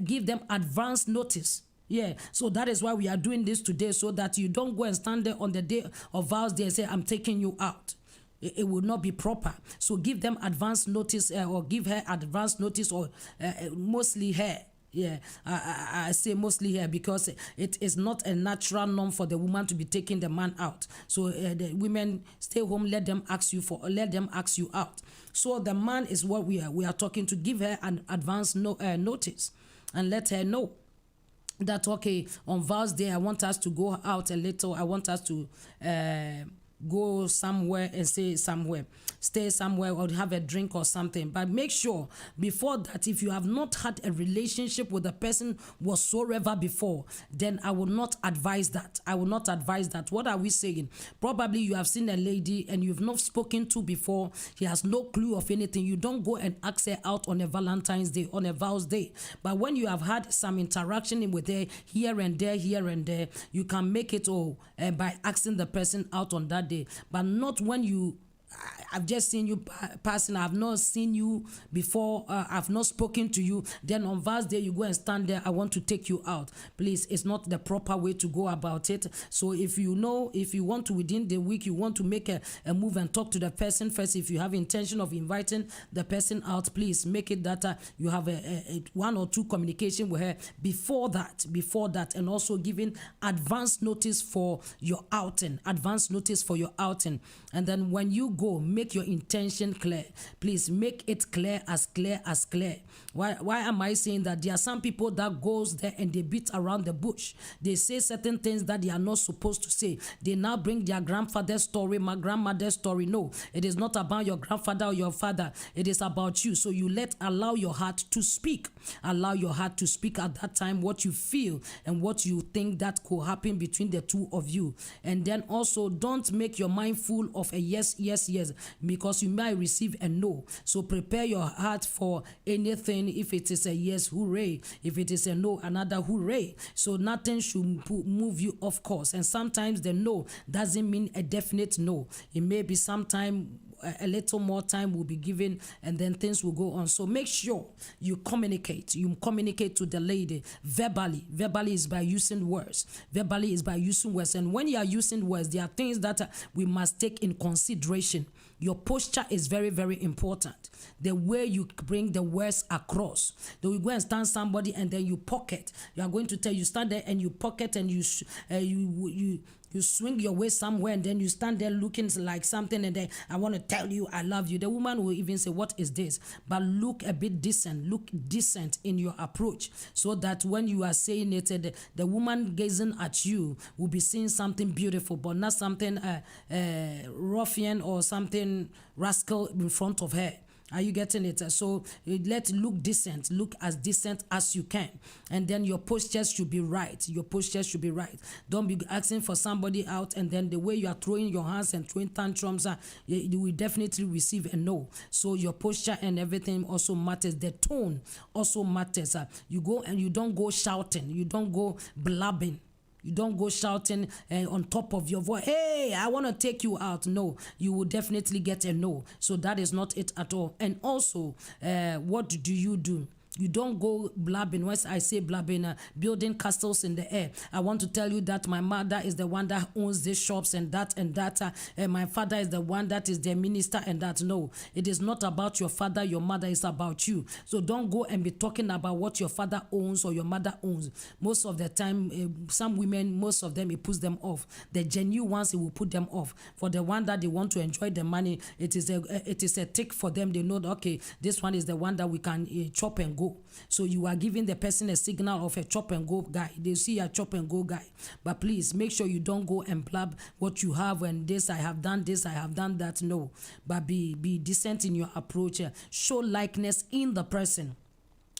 give them advance notice. Yeah, so that is why we are doing this today, so that you don't go and stand there on the day of vows day and say, I'm taking you out. It will not be proper. So give them advance notice, or give her advance notice, or mostly her. Yeah, I say mostly her because it is not a natural norm for the woman to be taking the man out. So the women stay home, let them ask you out. So the man is what we are talking to. Give her an advance notice and let her know that, okay, on vows day I want us to go out a little. I want us to go somewhere and stay somewhere or have a drink or something. But make sure before that, if you have not had a relationship with the person whatsoever before, then I will not advise that. What are we saying? Probably you have seen a lady and you've not spoken to before. He has no clue of anything. You don't go and ask her out on a Valentine's Day, on a vows day. But when you have had some interaction with her here and there, you can make it all by asking the person out on that day. But not when I've just seen you passing. I've not seen you before. I've not spoken to you. Then on vows day, you go and stand there. I want to take you out. Please, it's not the proper way to go about it. So if you want to, within the week, you want to make a move and talk to the person first. If you have intention of inviting the person out, please make it that you have a one or two communication with her before that, and also giving advance notice for your outing. And then when you go, make your intention clear. Please make it clear as clear. Why am I saying that? There are some people that goes there and they beat around the bush. They say certain things that they are not supposed to say. They now bring their grandfather's story, my grandmother's story. No, it is not about your grandfather or your father. It is about you. So you allow your heart to speak. Allow your heart to speak at that time what you feel and what you think that could happen between the two of you. And then also don't make your mind full of a yes, because you might receive a no. So prepare your heart for anything. If it is a yes, hooray. If it is a no, another hooray. So nothing should move you off course. And sometimes the no doesn't mean a definite no. It may be sometime a little more time will be given, and then things will go on. So make sure you communicate. You communicate to the lady verbally. Verbally is by using words. And when you are using words, there are things that we must take in consideration. Your posture is very, very important. The way you bring the words across. Then we go and stand somebody and then you pocket. You are going to tell, you stand there and you pocket and you swing your way somewhere, and then you stand there looking like something, and then I want to tell you I love you. The woman will even say, what is this? But look a bit decent. Look decent in your approach, so that when you are saying it, the woman gazing at you will be seeing something beautiful, but not something ruffian or something rascal in front of her. Are you getting it? So let's look decent. Look as decent as you can. And then your postures should be right. Don't be asking for somebody out, and then the way you are throwing your hands and throwing tantrums, you will definitely receive a no. So your posture and everything also matters. The tone also matters. You go and you don't go shouting. You don't go blabbing. You don't go shouting on top of your voice, hey, I want to take you out. No, you will definitely get a no. So that is not it at all. And also, what do? You don't go blabbing. When I say blabbing, building castles in the air. I want to tell you that my mother is the one that owns these shops and that. And my father is the one that is the minister and that. No, it is not about your father, your mother. It's about you. So don't go and be talking about what your father owns or your mother owns. Most of the time, some women, most of them, it puts them off. The genuine ones, it will put them off. For the one that they want to enjoy the money, it is a tick for them. They know that, okay, this one is the one that we can chop and go. So you are giving the person a signal of a chop and go guy. They see a chop and go guy. But please make sure you don't go and blab what you have and this, I have done that. No. But be decent in your approach. Show likeness in the person.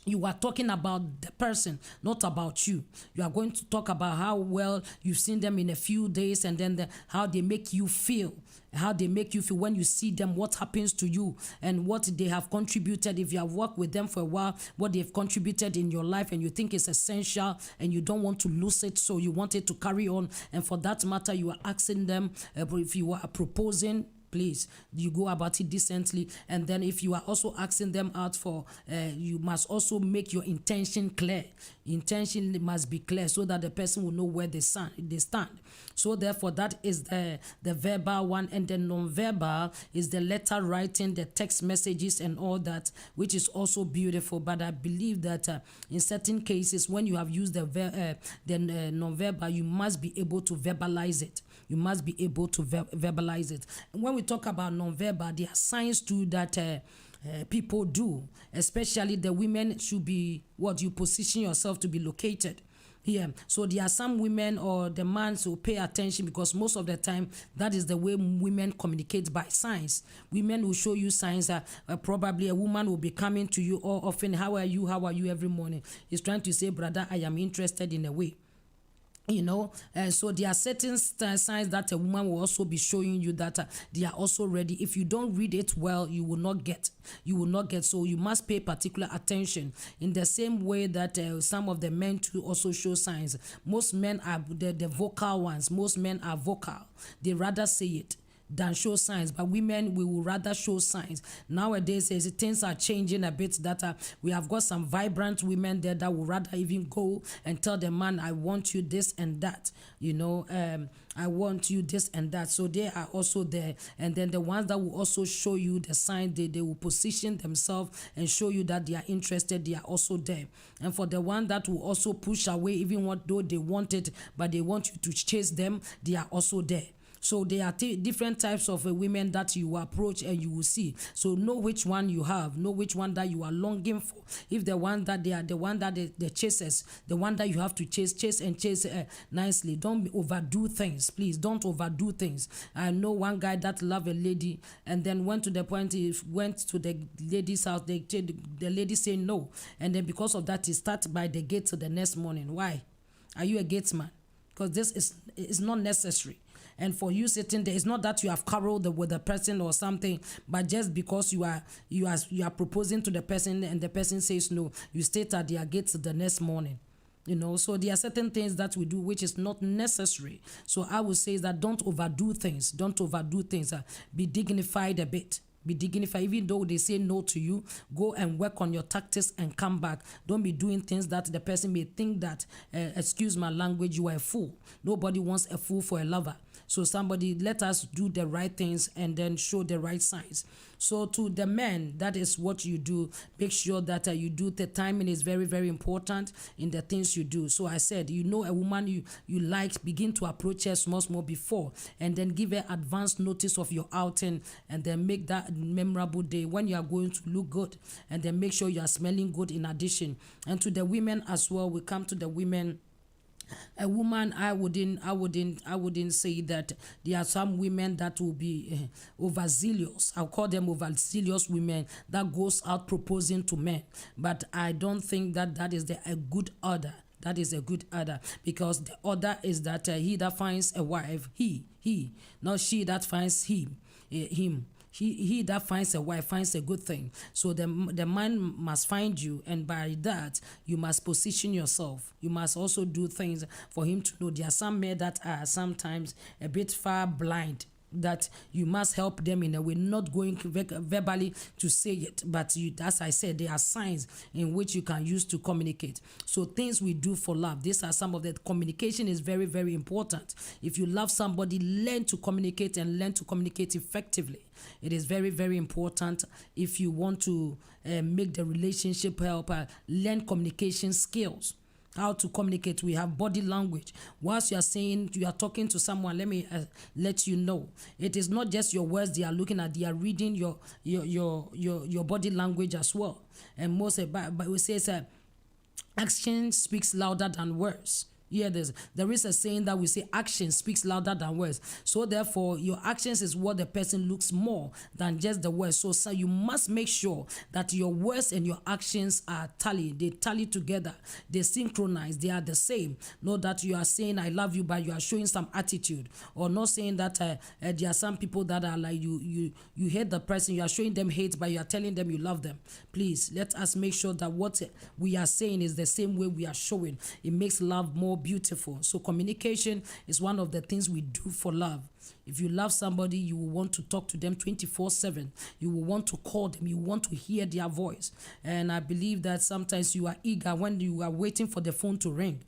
You are talking about the person, not about you. You are going to talk about how well you've seen them in a few days, and then how they make you feel. How they make you feel when you see them, what happens to you, and what they have contributed. If you have worked with them for a while, what they've contributed in your life, and you think it's essential, and you don't want to lose it, so you want it to carry on. And for that matter, you are asking them, if you are proposing, please, you go about it decently. And then if you are also asking them out for, you must also make your intention clear. Intention must be clear so that the person will know where they stand. So therefore, that is the verbal one. And the non-verbal is the letter writing, the text messages and all that, which is also beautiful. But I believe that in certain cases, when you have used the non-verbal, you must be able to verbalize it. You must be able to verbalize it. And when we talk about non-verbal, there are signs too that people do, especially the women should be what you position yourself to be located. Yeah, so there are some women or the man who pay attention, because most of the time that is the way women communicate, by signs. Women will show you signs. Probably a woman will be coming to you all often. How are you? How are you? Every morning. He's trying to say, brother, I am interested in a way. You know, and so there are certain signs that a woman will also be showing you that they are also ready. If you don't read it well, you will not get. So you must pay particular attention. In the same way that some of the men too also show signs. Most men are the vocal ones. Most men are vocal. They rather say it than show signs, but women, we will rather show signs. Nowadays, as things are changing a bit, that we have got some vibrant women there that will rather even go and tell the man, I want you this and that, you know, I want you this and that. So they are also there. And then the ones that will also show you the sign, they will position themselves and show you that they are interested, they are also there. And for the one that will also push away, even though they want it, but they want you to chase them, they are also there. So there are different types of women that you approach and you will see. So know which one you have, know which one that you are longing for. If the one that they are the one that the chasers, the one that you have to chase nicely. Don't overdo things, please. Don't overdo things. I know one guy that loved a lady and then went to the point he went to the lady's house. The lady said no, and then because of that he started by the gate the next morning. Why? Are you a gatesman? Because this is not necessary. And for you sitting there, it's not that you have quarreled with the person or something, but just because you are proposing to the person and the person says no, you stay at their gates the next morning. You know, so there are certain things that we do which is not necessary. So I would say that don't overdo things. Don't overdo things. Be dignified a bit. Be dignified. Even though they say no to you, go and work on your tactics and come back. Don't be doing things that the person may think that, excuse my language, you are a fool. Nobody wants a fool for a lover. So somebody, let us do the right things and then show the right signs. So to the men, that is what you do. Make sure that you do the timing is very, very important in the things you do. So I said, you know, a woman you like, begin to approach her small before, and then give her advance notice of your outing, and then make that memorable day when you are going to look good, and then make sure you are smelling good in addition. And to the women as well, we come to the women. A woman, I wouldn't say that there are some women that will be overzealous. I'll call them overzealous women that goes out proposing to men. But I don't think that is a good order. That is a good order, because the order is that he that finds a wife, he, not she that finds him. He that finds a wife finds a good thing. So the man must find you, and by that you must position yourself. You must also do things for him to know. There are some men that are sometimes a bit far blind, that you must help them in a way, not going verbally to say it, but as I said, there are signs in which you can use to communicate. So things we do for love, these are some of the communication is very, very important. If you love somebody, learn to communicate and learn to communicate effectively. It is very, very important. If you want to make the relationship help, learn communication skills. How to communicate. We have body language. Whilst you are saying, you are talking to someone, let me let you know, it is not just your words they are looking at, they are reading your body language as well. And most, but we say action speaks louder than words. Hear this. There is a saying that we say action speaks louder than words. So therefore, your actions is what the person looks more than just the words. So you must make sure that your words and your actions are tally. They tally together. They synchronize. They are the same. Not that you are saying I love you, but you are showing some attitude, or not saying that there are some people that are like you hate the person. You are showing them hate, but you are telling them you love them. Please let us make sure that what we are saying is the same way we are showing. It makes love more beautiful. So communication is one of the things we do for love. If you love somebody, you will want to talk to them 24/7. You will want to call them. You want to hear their voice. And I believe that sometimes you are eager when you are waiting for the phone to ring.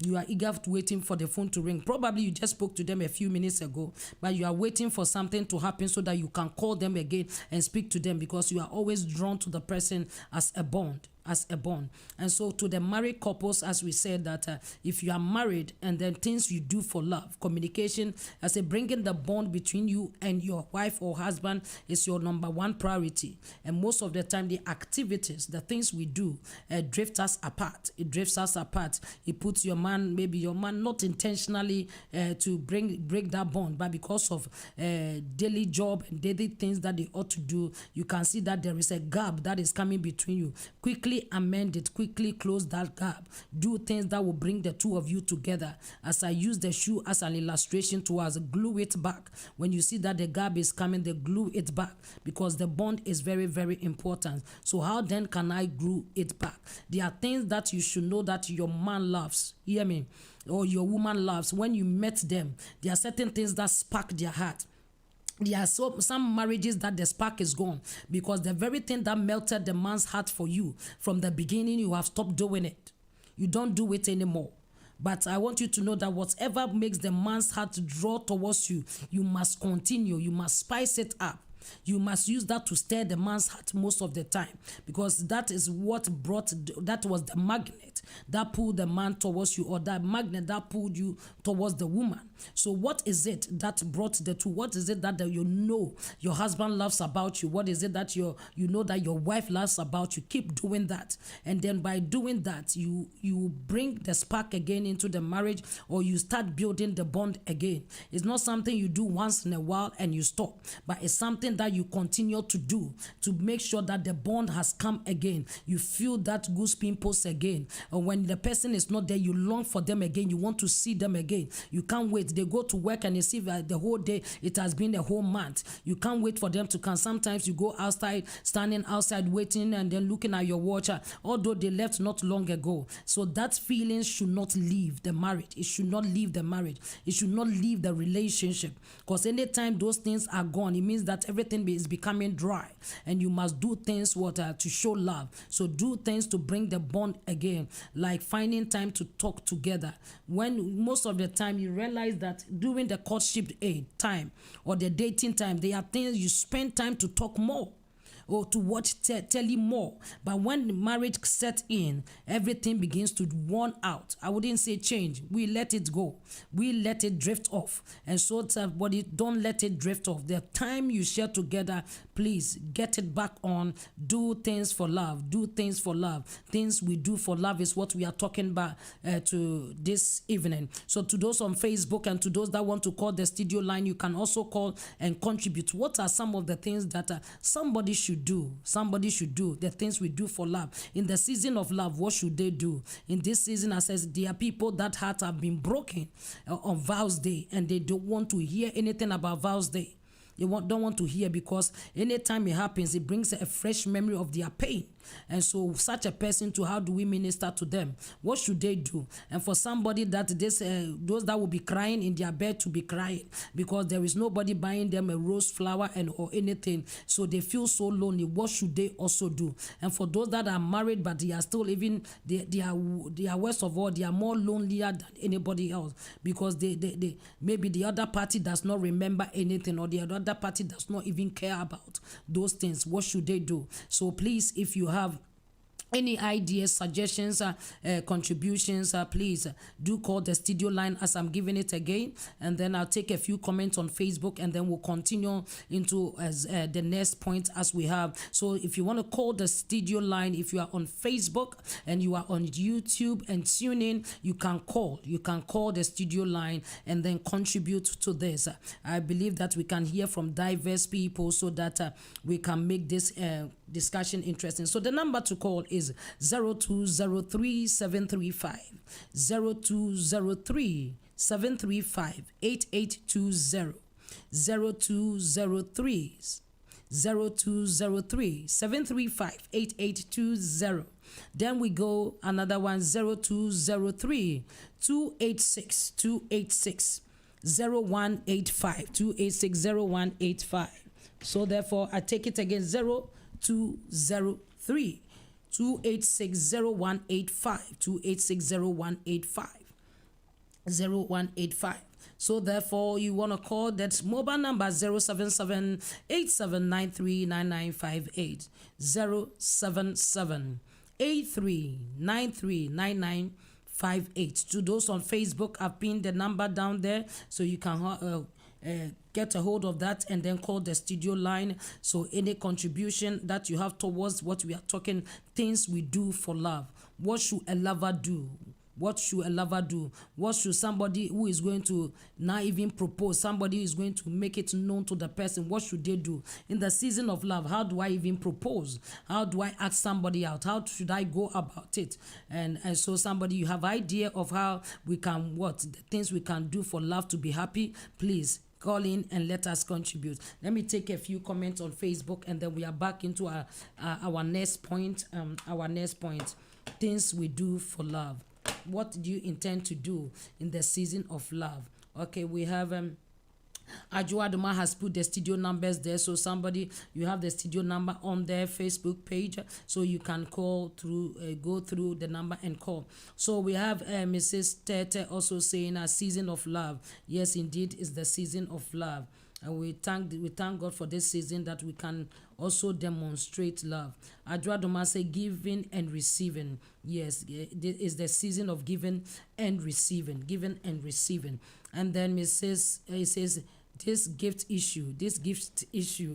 You are eager waiting for the phone to ring. Probably you just spoke to them a few minutes ago, but you are waiting for something to happen so that you can call them again and speak to them, because you are always drawn to the person as a bond. And so to the married couples, as we said, that if you are married, and then things you do for love, communication, I say bringing the bond between you and your wife or husband is your number one priority. And most of the time, the activities, the things we do, drift us apart. It drifts us apart. It puts maybe your man not intentionally to break that bond, but because of daily job and daily things that they ought to do, you can see that there is a gap that is coming between you. Quickly amend it, quickly close that gap. Do things that will bring the two of you together. As I use the shoe as an illustration to us, glue it back. When you see that the gap is coming, they glue it back, because the bond is very, very important. So how then can I glue it back? There are things that you should know that your man loves. Hear me? Or your woman loves. When you met them, there are certain things that spark their heart. There are some marriages that the spark is gone, because the very thing that melted the man's heart for you from the beginning, you have stopped doing it. You don't do it anymore. But I want you to know that whatever makes the man's heart draw towards you, you must continue. You must spice it up. You must use that to stir the man's heart most of the time, because that is what that was the magnet that pulled the man towards you, or that magnet that pulled you towards the woman. So what is it that brought the two? What is it that you know your husband loves about you? What is it that you know that your wife loves about you? Keep doing that. And then by doing that, you bring the spark again into the marriage, or you start building the bond again. It's not something you do once in a while and you stop, but it's something that you continue to do to make sure that the bond has come again. You feel that goose pimples again. Or when the person is not there, you long for them again. You want to see them again. You can't wait. They go to work and you see that the whole day, it has been a whole month. You can't wait for them to come. Sometimes you go outside, standing outside waiting and then looking at your watch, although they left not long ago. So that feeling should not leave the marriage. It should not leave the marriage. It should not leave the relationship. Because anytime those things are gone, it means that everything is becoming dry, and you must do things to show love. So do things to bring the bond again, like finding time to talk together. When most of the time you realize that during the courtship time or the dating time, there are things you spend time to talk more, or to watch telly more. But when the marriage sets in, everything begins to worn out. I wouldn't say change. We let it go. We let it drift off. And so, but don't let it drift off. The time you share together, please get it back on. Do things for love. Do things for love. Things we do for love is what we are talking about to this evening. So to those on Facebook and to those that want to call the studio line, you can also call and contribute. What are some of the things that somebody should do? Somebody should do the things we do for love. In the season of love, what should they do? In this season, I says, there are people that hearts have been broken on Vows Day, and they don't want to hear anything about Vows Day. They don't want to hear, because anytime it happens, it brings a fresh memory of their pain. And so such a person, to how do we minister to them? What should they do? And for somebody that those that will be crying in their bed to be crying because there is nobody buying them a rose flower or anything, so they feel so lonely. What should they also do? And for those that are married but they are still living, they are worst of all, they are more lonelier than anybody else, because they maybe the other party does not remember anything, or the other party does not even care about those things. What should they do? So please, if you have any ideas, suggestions, contributions, please do call the studio line as I'm giving it again, and then I'll take a few comments on Facebook, and then we'll continue into the next point as we have. So if you want to call the studio line, if you are on Facebook and you are on YouTube and TuneIn, you can call the studio line and then contribute to this. I believe that we can hear from diverse people so that we can make this discussion interesting. So the number to call is 0203 735 0203 735 8820 0203 0203 735 8820. Then we go another one, 0203 286 286 0185 286 0185. So therefore I take it again, 0203 286 0185 286 0185. So therefore you want to call that mobile number 077 8793 077 8393 To those on Facebook, I've pinned the number down there so you can get a hold of that and then call the studio line. So any contribution that you have towards what we are talking, things we do for love. What should a lover do? What should a lover do? What should somebody who is going to not even propose, somebody who is going to make it known to the person, what should they do? In the season of love, how do I even propose? How do I ask somebody out? How should I go about it? And so somebody, you have idea of how we can, the things we can do for love to be happy, please call in and let us contribute. Let me take a few comments on Facebook and then we are back into our next point. Our next point, things we do for love. What do you intend to do in the season of love? Okay, we have Ajuaduma has put the studio numbers there, so somebody, you have the studio number on their Facebook page, so you can call through, go through the number and call. So we have Mrs. Tete also saying a season of love. Yes, indeed, it's the season of love. And we thank God for this season that we can also demonstrate love. Adradoma say giving and receiving. Yes, it is the season of giving and receiving. Giving and receiving. And then Mrs. It says this gift issue.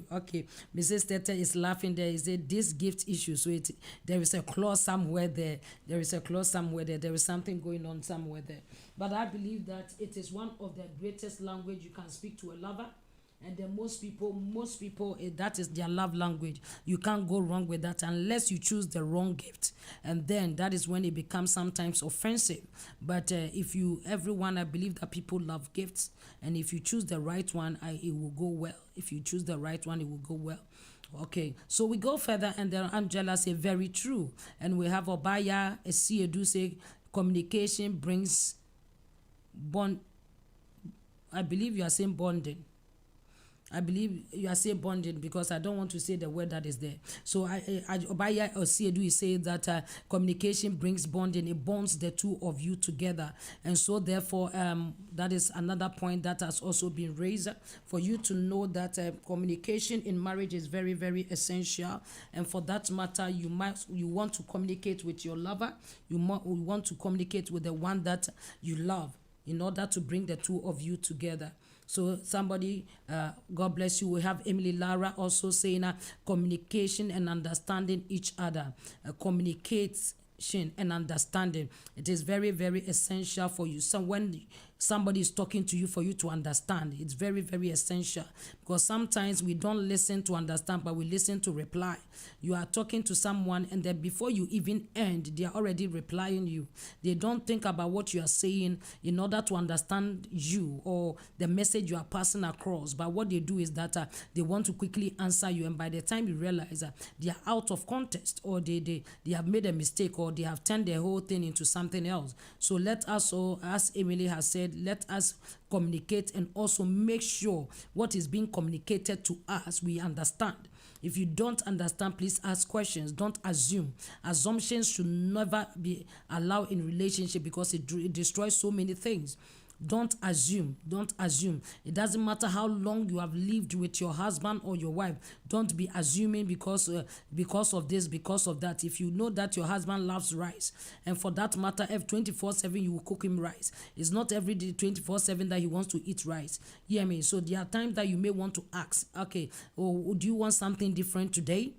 Okay, Mrs. Tete is laughing there. He said this gift issue. So there is a clause somewhere there. There is something going on somewhere there. But I believe that it is one of the greatest language you can speak to a lover. And then most people, that is their love language. You can't go wrong with that unless you choose the wrong gift. And then that is when it becomes sometimes offensive. But everyone, I believe that people love gifts. And if you choose the right one, it will go well. If you choose the right one, it will go well. Okay, so we go further and then Angela say very true. And we have Obaya Esiedu say communication brings bond. I believe you are saying bonding. I believe you are saying bonding because I don't want to say the word that is there. So Obaya Osiedu is saying that communication brings bonding. It bonds the two of you together. And so therefore, that is another point that has also been raised for you to know that communication in marriage is very, very essential. And for that matter, you want to communicate with your lover. You want to communicate with the one that you love in order to bring the two of you together. So somebody, God bless you. We have Emily Lara also saying communication and understanding each other. Communication and understanding. It is very, very essential for you. So when somebody is talking to you, for you to understand, it's very, very essential. Because sometimes we don't listen to understand, but we listen to reply. You are talking to someone and then before you even end, they are already replying you. They don't think about what you are saying in order to understand you or the message you are passing across. But what they do is that they want to quickly answer you, and by the time you realize they are out of context, or they have made a mistake, or they have turned the whole thing into something else. So let us all, as Emily has said, let us communicate and also make sure what is being communicated to us, we understand. If you don't understand, please ask questions. Don't assume. Assumptions should never be allowed in relationship because it destroys so many things. Don't assume. Don't assume. It doesn't matter how long you have lived with your husband or your wife. Don't be assuming because of this, because of that. If you know that your husband loves rice, and for that matter, if 24/7 you will cook him rice, it's not every day 24/7 that he wants to eat rice. You hear me? So there are times that you may want to ask, okay, oh, do you want something different today?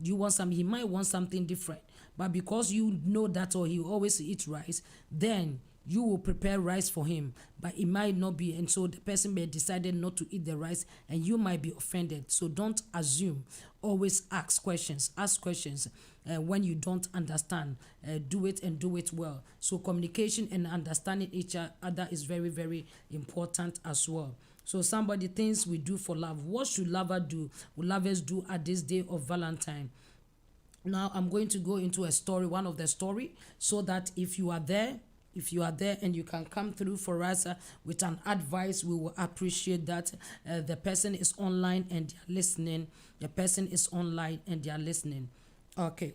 Do you want some? He might want something different, but because you know that, or he always eats rice, then you will prepare rice for him, but it might not be, and so the person may decided not to eat the rice, and you might be offended. So don't assume. Always ask questions. Ask questions when you don't understand. Do it and do it well. So communication and understanding each other is very, very important as well. So somebody thinks we do for love. What should lovers do? Will lovers do at this day of Valentine? Now I'm going to go into a story, one of the story, so that if you are there and you can come through for us with an advice, we will appreciate that. The person is online and they're listening. The person is online and they're listening. Okay.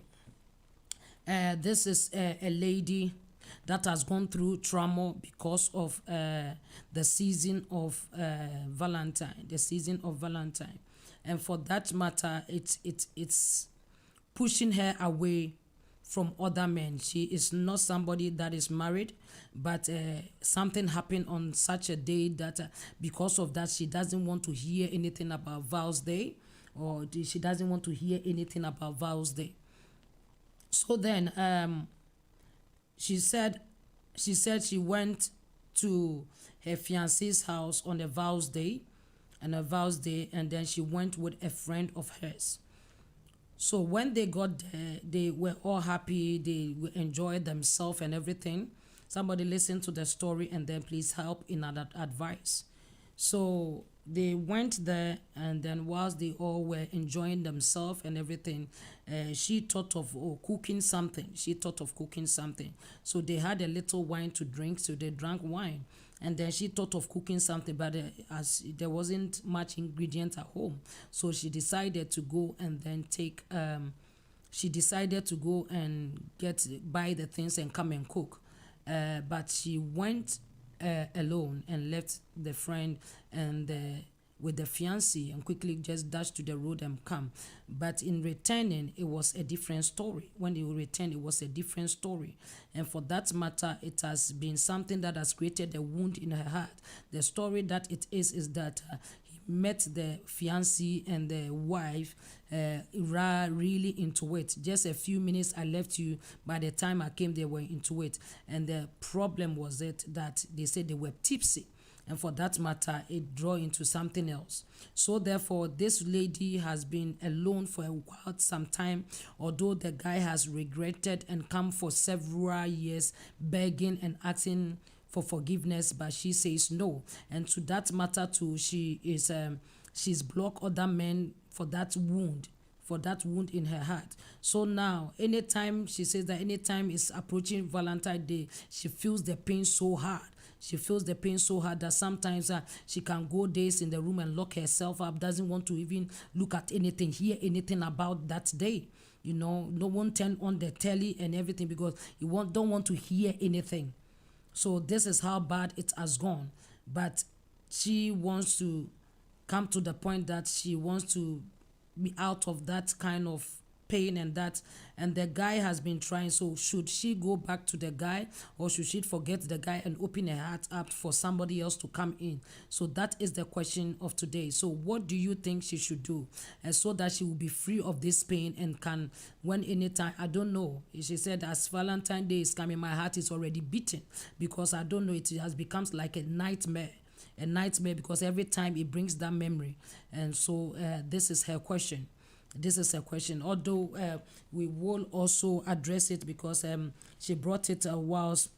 This is a lady that has gone through trauma because of the season of Valentine. The season of Valentine. And for that matter, it's pushing her away from other men. She is not somebody that is married, but something happened on such a day that because of that, she doesn't want to hear anything about Vows Day, or she doesn't want to hear anything about Vows Day. So then she said she went to her fiance's house on a Vows Day, and then she went with a friend of hers. So when they got there, they were all happy. They enjoyed themselves and everything. Somebody listen to the story and then please help in that advice. So they went there, and then whilst they all were enjoying themselves and everything, she thought of cooking something. So they had a little wine to drink, so they drank wine. And then she thought of cooking something, but as there wasn't much ingredient at home, so she decided to go and then buy the things and come and cook. But she went alone and left the friend and with the fiancé, and quickly just dashed to the road and come. But in returning, it was a different story. When they returned, it was a different story. And for that matter, it has been something that has created a wound in her heart. The story that it is that he met the fiancé and the wife really into it. Just a few minutes I left you, by the time I came, they were into it. And the problem was that they said they were tipsy. And for that matter, it drew into something else. So therefore, this lady has been alone for quite some time, although the guy has regretted and come for several years begging and asking for forgiveness, but she says no. And to that matter too, she's blocked other men for that wound in her heart. So now, anytime she says that anytime it's approaching Valentine's Day, she feels the pain so hard. That sometimes she can go days in the room and lock herself up, doesn't want to even look at anything, hear anything about that day. You know, no one turn on the telly and everything because you don't want to hear anything. So this is how bad it has gone. But she wants to come to the point that she wants to be out of that kind of pain and the guy has been trying. So should she go back to the guy, or should she forget the guy and open her heart up for somebody else to come in? So that is the question of today. So what do you think she should do, so that she will be free of this pain and can, when anytime, I don't know, she said, as Valentine's Day is coming, my heart is already beating, because I don't know, it has become like a nightmare, because every time it brings that memory. And so this is her question. Although we will also address it, because she brought it whilst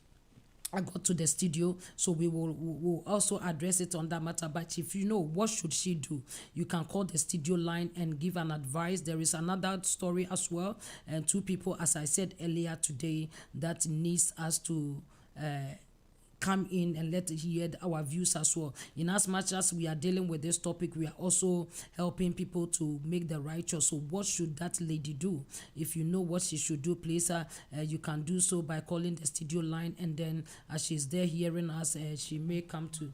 I got to the studio, so we'll also address it on that matter. But if you know what should she do, you can call the studio line and give an advice. There is another story as well, and two people, as I said earlier today, that needs us to come in and let hear our views as well. In as much as we are dealing with this topic, we are also helping people to make the right choice. So what should that lady do? If you know what she should do, please you can do so by calling the studio line, and then as she's there hearing us, she may come to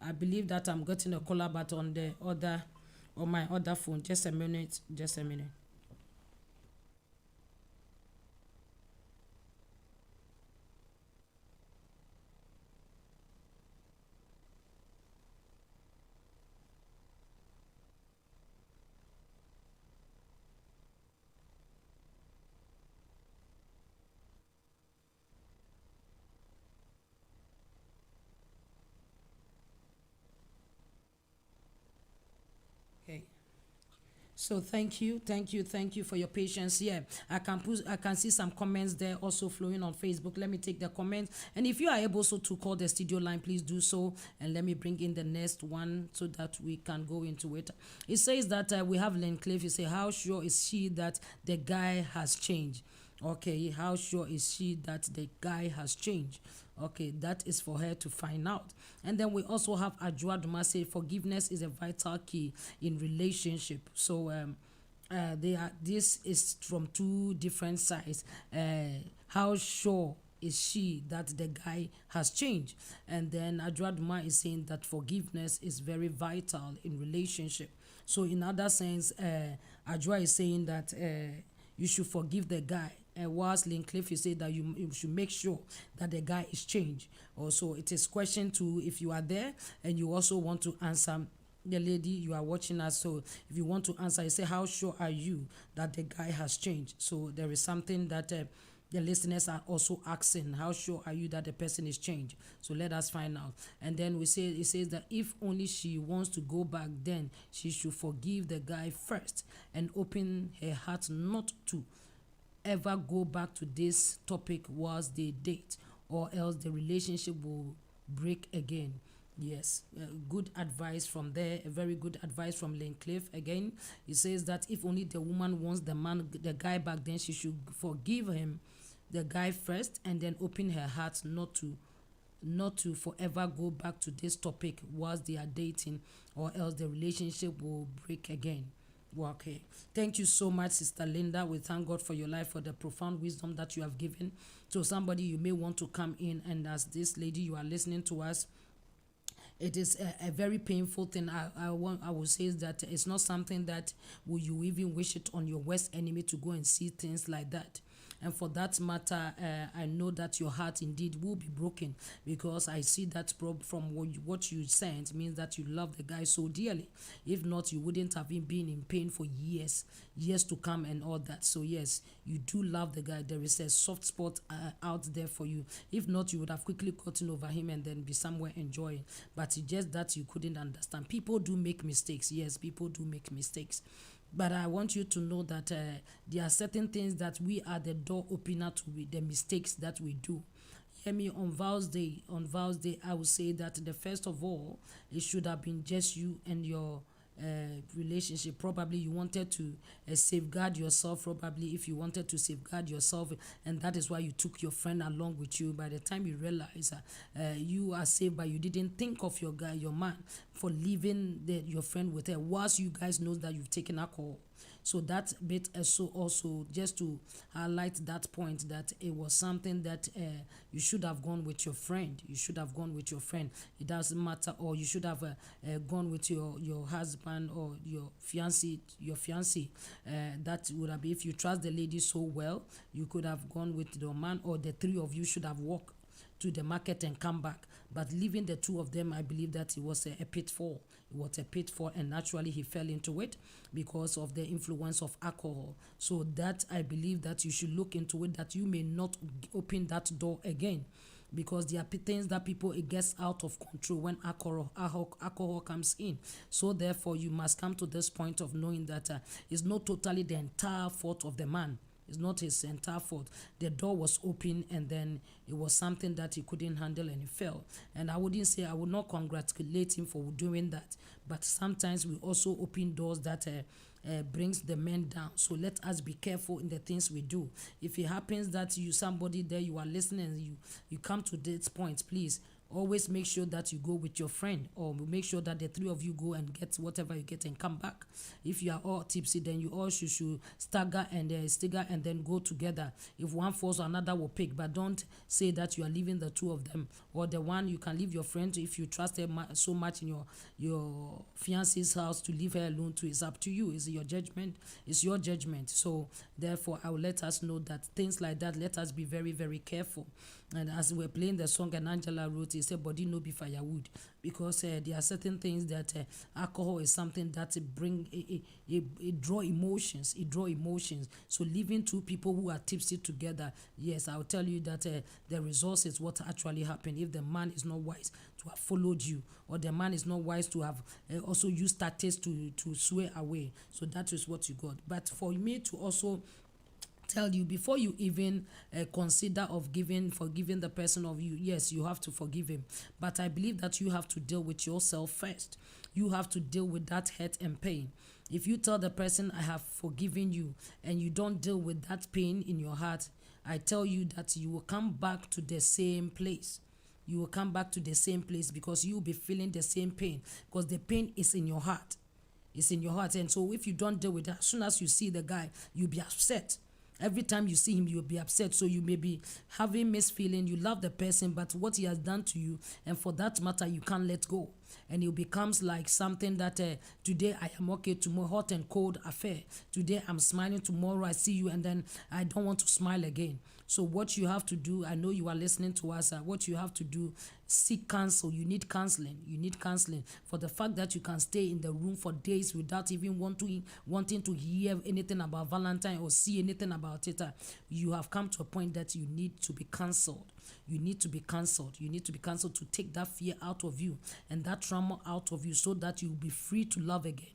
I believe that I'm getting a caller, but on my other phone. Just a minute. Okay. So thank you for your patience. Yeah, I can see some comments there also flowing on Facebook. Let me take the comments, and if you are able so to call the studio line, please do so, and let me bring in the next one so that we can go into it. It says that we have Lynn Cliff. You say, how sure is she that the guy has changed? Okay, how sure is she that the guy has changed? Okay, that is for her to find out. And then we also have Ajua Duma say forgiveness is a vital key in relationship. So this is from two different sides. How sure is she that the guy has changed? And then Ajua Duma is saying that forgiveness is very vital in relationship. So in other sense, Ajua is saying that you should forgive the guy. Whilst Lincliffe, you say that you should make sure that the guy is changed. Also, it is question 2 if you are there and you also want to answer the lady you are watching us. So if you want to answer, you say, how sure are you that the guy has changed? So there is something that the listeners are also asking, how sure are you that the person is changed? So let us find out. And then it says that if only she wants to go back, then she should forgive the guy first and open her heart not to ever go back to this topic whilst they date, or else the relationship will break again. Yes, good advice from there. A very good advice from Lane Cliff. Again, he says that if only the woman wants the guy back, then she should forgive him, the guy first, and then open her heart not to forever go back to this topic whilst they are dating, or else the relationship will break again. Well, okay. Thank you so much, Sister Linda. We thank God for your life, for the profound wisdom that you have given. So somebody, you may want to come in, and as this lady, you are listening to us, it is a very painful thing. I will say that it's not something that you even wish it on your worst enemy to go and see things like that. And for that matter, I know that your heart indeed will be broken, because I see that from what you sent means that you love the guy so dearly. If not, you wouldn't have been in pain for years to come and all that. So yes, you do love the guy. There is a soft spot out there for you. If not, you would have quickly gotten over him and then be somewhere enjoying. But it's just that you couldn't understand. People do make mistakes. Yes, people do make mistakes. But I want you to know that there are certain things that we are the door opener to the mistakes that we do. Hear me, on Vows Day, I would say that the first of all, it should have been just you and your relationship. Probably you wanted to safeguard yourself. Probably if you wanted to safeguard yourself, and that is why you took your friend along with you. By the time you realize you are safe, but you didn't think of your man, for leaving your friend with her, whilst you guys know that you've taken alcohol. So that bit also just to highlight that point, that it was something that you should have gone with your friend. You should have gone with your friend. It doesn't matter, or you should have gone with your husband or your fiancé. That would have been, if you trust the lady so well, you could have gone with your man, or the three of you should have walked to the market and come back. But leaving the two of them, I believe that it was a pitfall. It was a pitfall, and naturally he fell into it because of the influence of alcohol. So that, I believe that you should look into it, that you may not open that door again, because there are things that it gets out of control when alcohol comes in. So therefore, you must come to this point of knowing that it's not totally the entire fault of the man. It's not his entire fault. The door was open, and then it was something that he couldn't handle, and he fell. And I would not congratulate him for doing that. But sometimes we also open doors that brings the men down. So let us be careful in the things we do. If it happens that you somebody there, you are listening and you come to this point, please always make sure that you go with your friend, or make sure that the three of you go and get whatever you get and come back. If you are all tipsy, then you all should stagger and then go together. If one falls, another will pick, but don't say that you are leaving the two of them, or the one. You can leave your friend if you trust her so much in your fiance's house to leave her alone too. It's up to you. It's your judgment. It's your judgment. So therefore, I will let us know that things like that, let us be very, very careful. And as we're playing the song, and Angela wrote, he said, body no be firewood, because there are certain things that alcohol is something that it draw emotions. So leaving two people who are tipsy together, yes, I'll tell you that the result is what actually happened. If the man is not wise to have followed you, or the man is not wise to have also used tactics to sway away, so that is what you got. But for me to also tell you, before you even consider of forgiving the person of you, yes, you have to forgive him, but I believe that you have to deal with yourself first. You have to deal with that hurt and pain. If you tell the person, I have forgiven you, and you don't deal with that pain in your heart, I tell you that you will come back to the same place. You will come back to the same place, because you will be feeling the same pain, because the pain is in your heart. It's in your heart. And so if you don't deal with that, as soon as you see the guy, you'll be upset. Every time you see him, you'll be upset. So you may be having mixed feeling. You love the person, but what he has done to you, and for that matter, you can't let go. And it becomes like something that today I am okay, tomorrow hot and cold affair. Today I'm smiling, tomorrow I see you, and then I don't want to smile again. So what you have to do, I know you are listening to us, what you have to do, seek counsel. You need counseling. You need counseling for the fact that you can stay in the room for days without even wanting to hear anything about Valentine or see anything about it. You have come to a point that you need to be counseled. You need to be counseled. You need to be counseled to take that fear out of you and that trauma out of you, so that you'll be free to love again.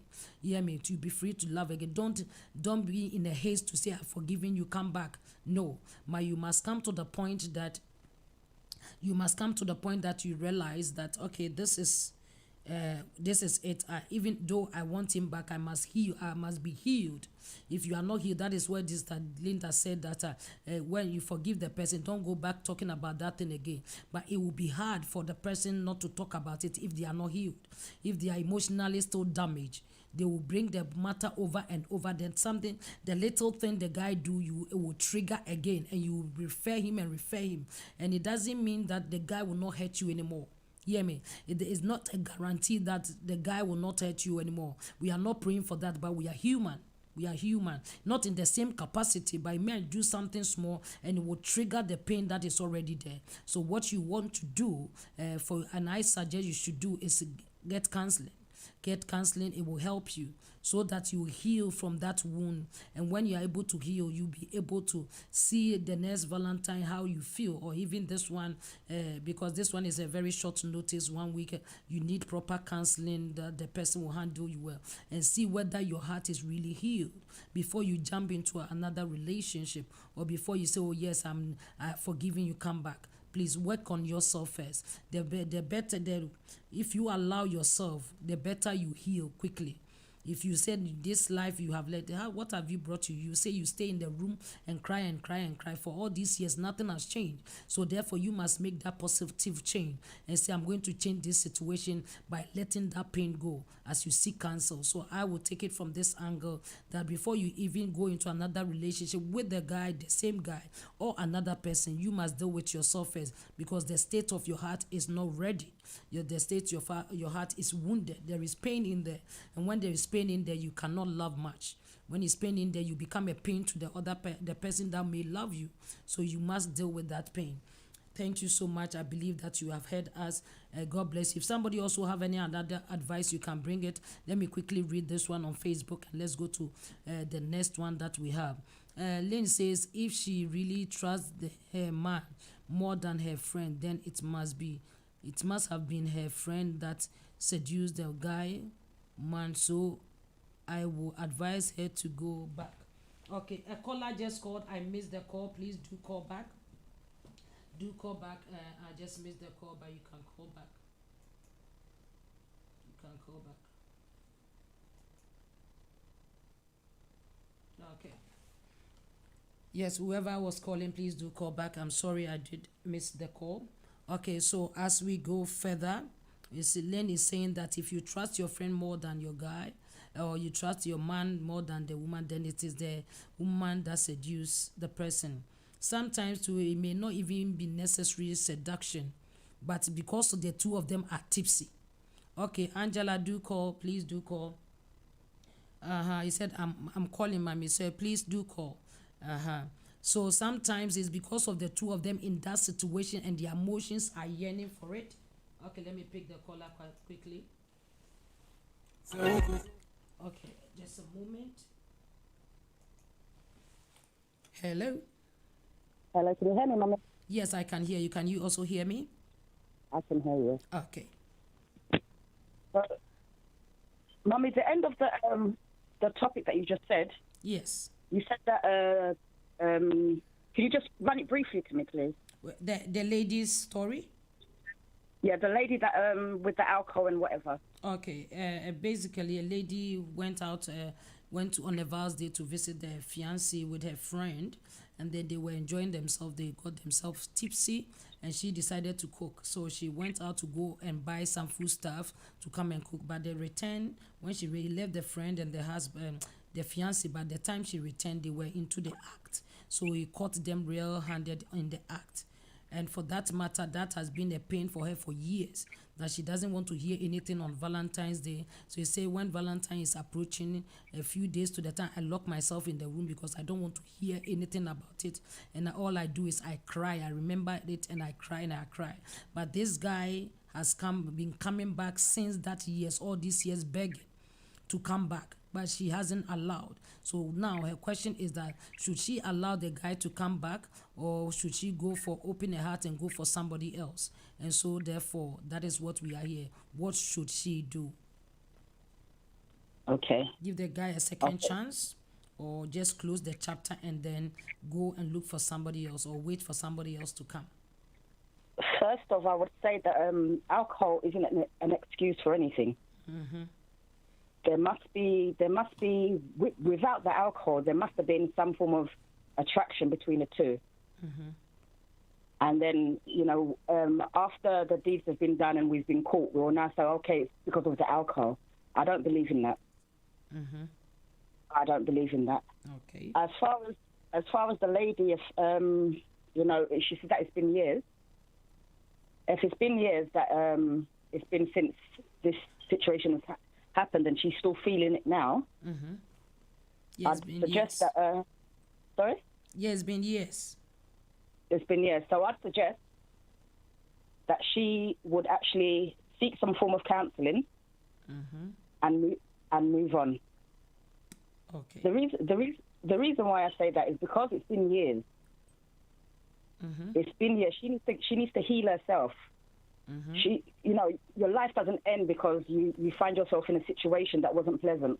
Hear me? To be free to love again. Don't be in a haste to say, I've forgiven you, come back. No, you must come to the point that you realize that, okay, this is it. Even though I want him back, I must be healed. If you are not healed, that is where Linda said that when you forgive the person, don't go back talking about that thing again. But it will be hard for the person not to talk about it if they are not healed. If they are emotionally still damaged, they will bring the matter over and over. Then the little thing the guy do, it will trigger again, and you will refer him. And it doesn't mean that the guy will not hurt you anymore. Hear me? It is not a guarantee that the guy will not hurt you anymore. We are not praying for that, but we are human. We are human, not in the same capacity, but it may do something small and it will trigger the pain that is already there. So what you want to do, and I suggest you should do, is get counseling. Get counseling. It will help you so that you heal from that wound. And when you are able to heal, you'll be able to see the next Valentine how you feel, or even this one, because this one is a very short notice, 1 week. You need proper counseling that the person will handle you well, and see whether your heart is really healed before you jump into another relationship, or before you say, oh yes, I'm forgiving you, come back. Please work on yourself first. The better, if you allow yourself, the better you heal quickly. If you said this life you have led, what have you brought you? You say you stay in the room and cry and cry and cry for all these years, nothing has changed. So therefore you must make that positive change and say, I'm going to change this situation by letting that pain go as you seek counsel. So I will take it from this angle, that before you even go into another relationship with the guy, the same guy, or another person, you must deal with yourself first, because the state of your heart is not ready. The state of your heart is wounded. There is pain in there, and when there is pain in there, you cannot love much. When it's pain in there, you become a pain to the person that may love you. So you must deal with that pain. Thank you so much. I believe that you have heard us. God bless you. If somebody also have any other advice, you can bring it. Let me quickly read this one on Facebook, and let's go to the next one that we have. Lynn says, if she really trusts her man more than her friend, then it must have been her friend that seduced the guy, man. So I will advise her to go back. Okay, a caller just called. I missed the call. Please do call back. I just missed the call, but you can call back. Okay. Yes, whoever was calling, please do call back. I'm sorry I did miss the call. Okay, so as we go further, you see, Len is saying that if you trust your friend more than your guy, or you trust your man more than the woman, then it is the woman that seduce the person. Sometimes too, it may not even be necessary seduction, but because the two of them are tipsy. Okay, Angela, do call. Please do call. He said, I'm calling, mommy. So please do call. So sometimes it's because of the two of them in that situation and the emotions are yearning for it. Okay, let me pick the caller quite quickly. Okay, just a moment. Hello? Hello, can you hear me, Mama? Yes, I can hear you. Can you also hear me? I can hear you. Okay. But, Mummy, the end of the topic that you just said, Yes. you said that, can you just run it briefly to me, please? The lady's story? Yeah, the lady that, with the alcohol and whatever. Okay, basically a lady went out, went on a vows day to visit their fiancé with her friend, and then they were enjoying themselves. They got themselves tipsy, and she decided to cook. So she went out to go and buy some food stuff to come and cook. But they returned when she left the friend and the husband, the fiancé. By the time she returned, they were into the act. So he caught them real-handed in the act. And for that matter, that has been a pain for her for years, that she doesn't want to hear anything on Valentine's Day. So you say when Valentine is approaching, a few days to the time, I lock myself in the room because I don't want to hear anything about it. And all I do is I cry. I remember it and I cry and I cry. But this guy has been coming back since that years, all these years begging to come back, but she hasn't allowed. So now her question is that should she allow the guy to come back, or should she go for open her heart and go for somebody else? And so therefore that is what we are here. What should she do? Okay. Give the guy a second chance, or just close the chapter and then go and look for somebody else, or wait for somebody else to come? First off, I would say that alcohol isn't an excuse for anything. Mm-hmm. There must be, without the alcohol, there must have been some form of attraction between the two. Mm-hmm. And then, after the deeds have been done and we've been caught, we'll now say, okay, it's because of the alcohol. I don't believe in that. Mm-hmm. I don't believe in that. Okay. As far as the lady, if she said that it's been years. If it's been years that it's been since this situation has happened and she's still feeling it now, Mm-hmm. Yeah, I'd suggest that. Sorry? Yeah, it's been years. It's been years. So I'd suggest that she would actually seek some form of counselling and move on. Okay. The reason why I say that is because it's been years. It's been years. She needs to heal herself. She, your life doesn't end because you find yourself in a situation that wasn't pleasant.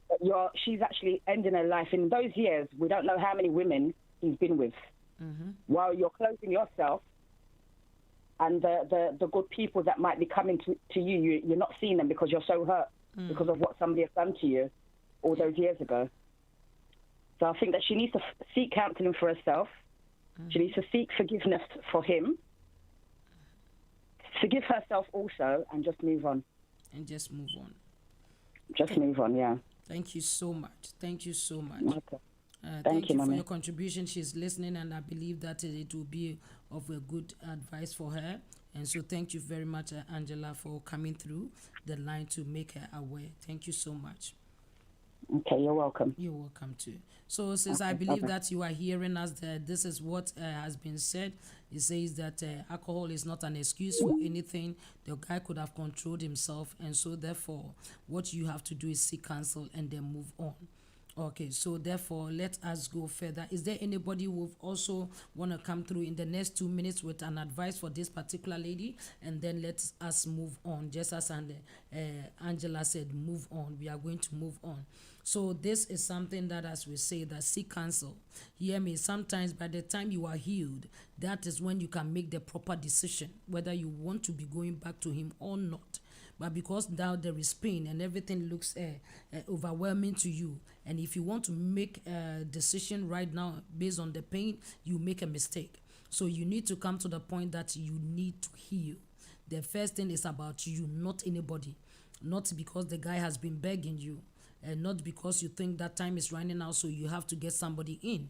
But she's actually ending her life. In those years, we don't know how many women he's been with. While you're closing yourself, and the good people that might be coming to you, you're not seeing them because you're so hurt because of what somebody has done to you all those years ago. So I think that she needs to seek counselling for herself. She needs to seek forgiveness for him. Forgive herself also, and just move on. And just move on. Just move on, yeah. Thank you so much. Thank you so much. Okay. Thank you for Mama. your contribution. She's listening, and I believe that it will be of a good advice for her. And so thank you very much, Angela, for coming through the line to make her aware. Thank you so much. Okay, you're welcome. You're welcome too. So since I believe that you are hearing us, this is what has been said. It says that alcohol is not an excuse for anything. The guy could have controlled himself, and so therefore what you have to do is seek counsel and then move on. Okay, so therefore let us go further. Is there anybody who also want to come through in the next 2 minutes with an advice for this particular lady, and then let us move on? Just as Angela said, move on. We are going to move on. So this is something that, as we say, that seek counsel. Hear me, sometimes by the time you are healed, that is when you can make the proper decision whether you want to be going back to him or not. but because now there is pain and everything looks overwhelming to you, and if you want to make a decision right now based on the pain, you make a mistake. So you need to come to the point that you need to heal. The first thing is about you, not anybody. Not because the guy has been begging you, and not because you think that time is running out, so you have to get somebody in.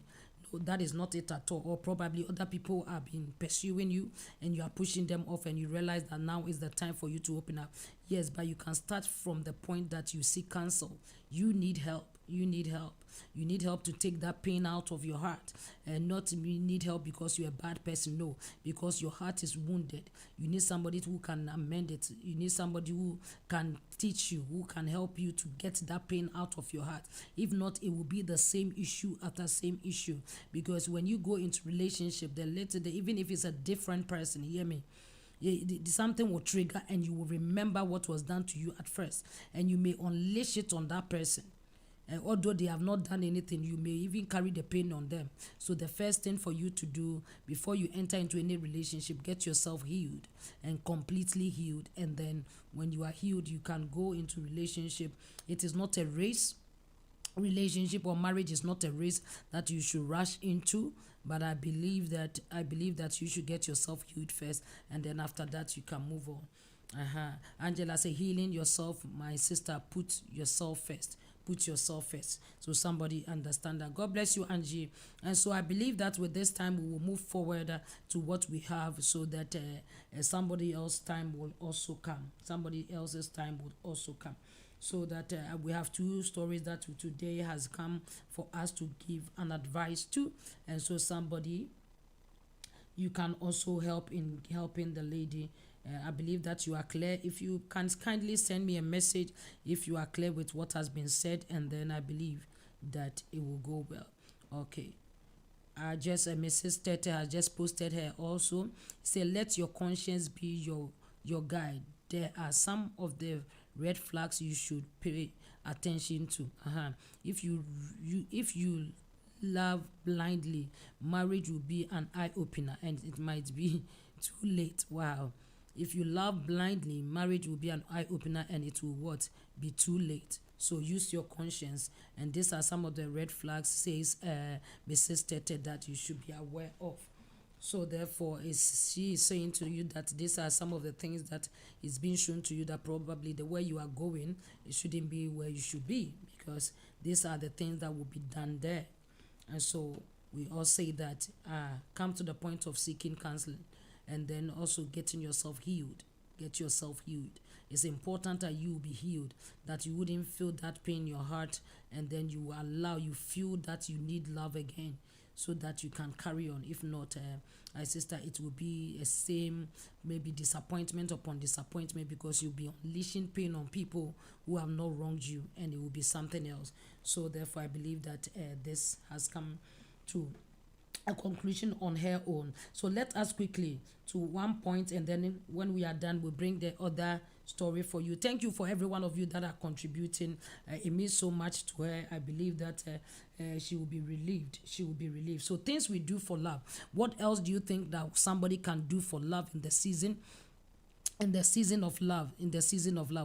No, that is not it at all. Or probably other people have been pursuing you and you are pushing them off, and you realize that now is the time for you to open up. Yes, but you can start from the point that you seek counsel. You need help. You need help. You need help to take that pain out of your heart, and not you need help because you're a bad person. No, because your heart is wounded. You need somebody who can amend it. You need somebody who can teach you, who can help you to get that pain out of your heart. If not, it will be the same issue after same issue. Because when you go into relationship, then later, even if it's a different person, hear me, something will trigger and you will remember what was done to you at first, and you may unleash it on that person. And although they have not done anything, you may even carry the pain on them. So the first thing for you to do before you enter into any relationship, get yourself healed and completely healed. And then when you are healed, you can go into relationship. It is not a race. Relationship or marriage is not a race that you should rush into. But I believe that you should get yourself healed first, and then after that you can move on. Angela say, healing yourself, my sister, put yourself first. Put yourself first. So somebody understand that. God bless you, Angie. And so I believe that with this time we will move forward to what we have, so that somebody else's time will also come. Somebody else's time will also come. So that we have two stories that today has come for us to give an advice to. And so somebody, you can also help in helping the lady. I believe that you are clear. If you can kindly send me a message if you are clear with what has been said, and then I believe that it will go well. Okay. Mrs. Tete has just posted her also. Say, let your conscience be your guide. There are some of the red flags you should pay attention to. If you love blindly, marriage will be an eye opener, and it might be too late. Wow. If you love blindly, marriage will be an eye opener, and it will be too late. So use your conscience, and these are some of the red flags, says Mrs. Tete, that you should be aware of. So therefore, she is saying to you that these are some of the things that is being shown to you, that probably the way you are going, it shouldn't be where you should be, because these are the things that will be done there. And so we all say that come to the point of seeking counseling, and then also getting yourself healed. Get yourself healed. It's important that you be healed, that you wouldn't feel that pain in your heart, and then you feel that you need love again, so that you can carry on. If not, my sister, it will be a same, maybe disappointment upon disappointment, because you'll be unleashing pain on people who have not wronged you, and it will be something else. So therefore, I believe that this has come to a conclusion on her own. So let us quickly to one point, and then when we are done, we'll bring the other story for you. Thank you for every one of you that are contributing. It means so much to her. I believe that she will be relieved. She will be relieved. So things we do for love. What else do you think that somebody can do for love in the season? In the season of love,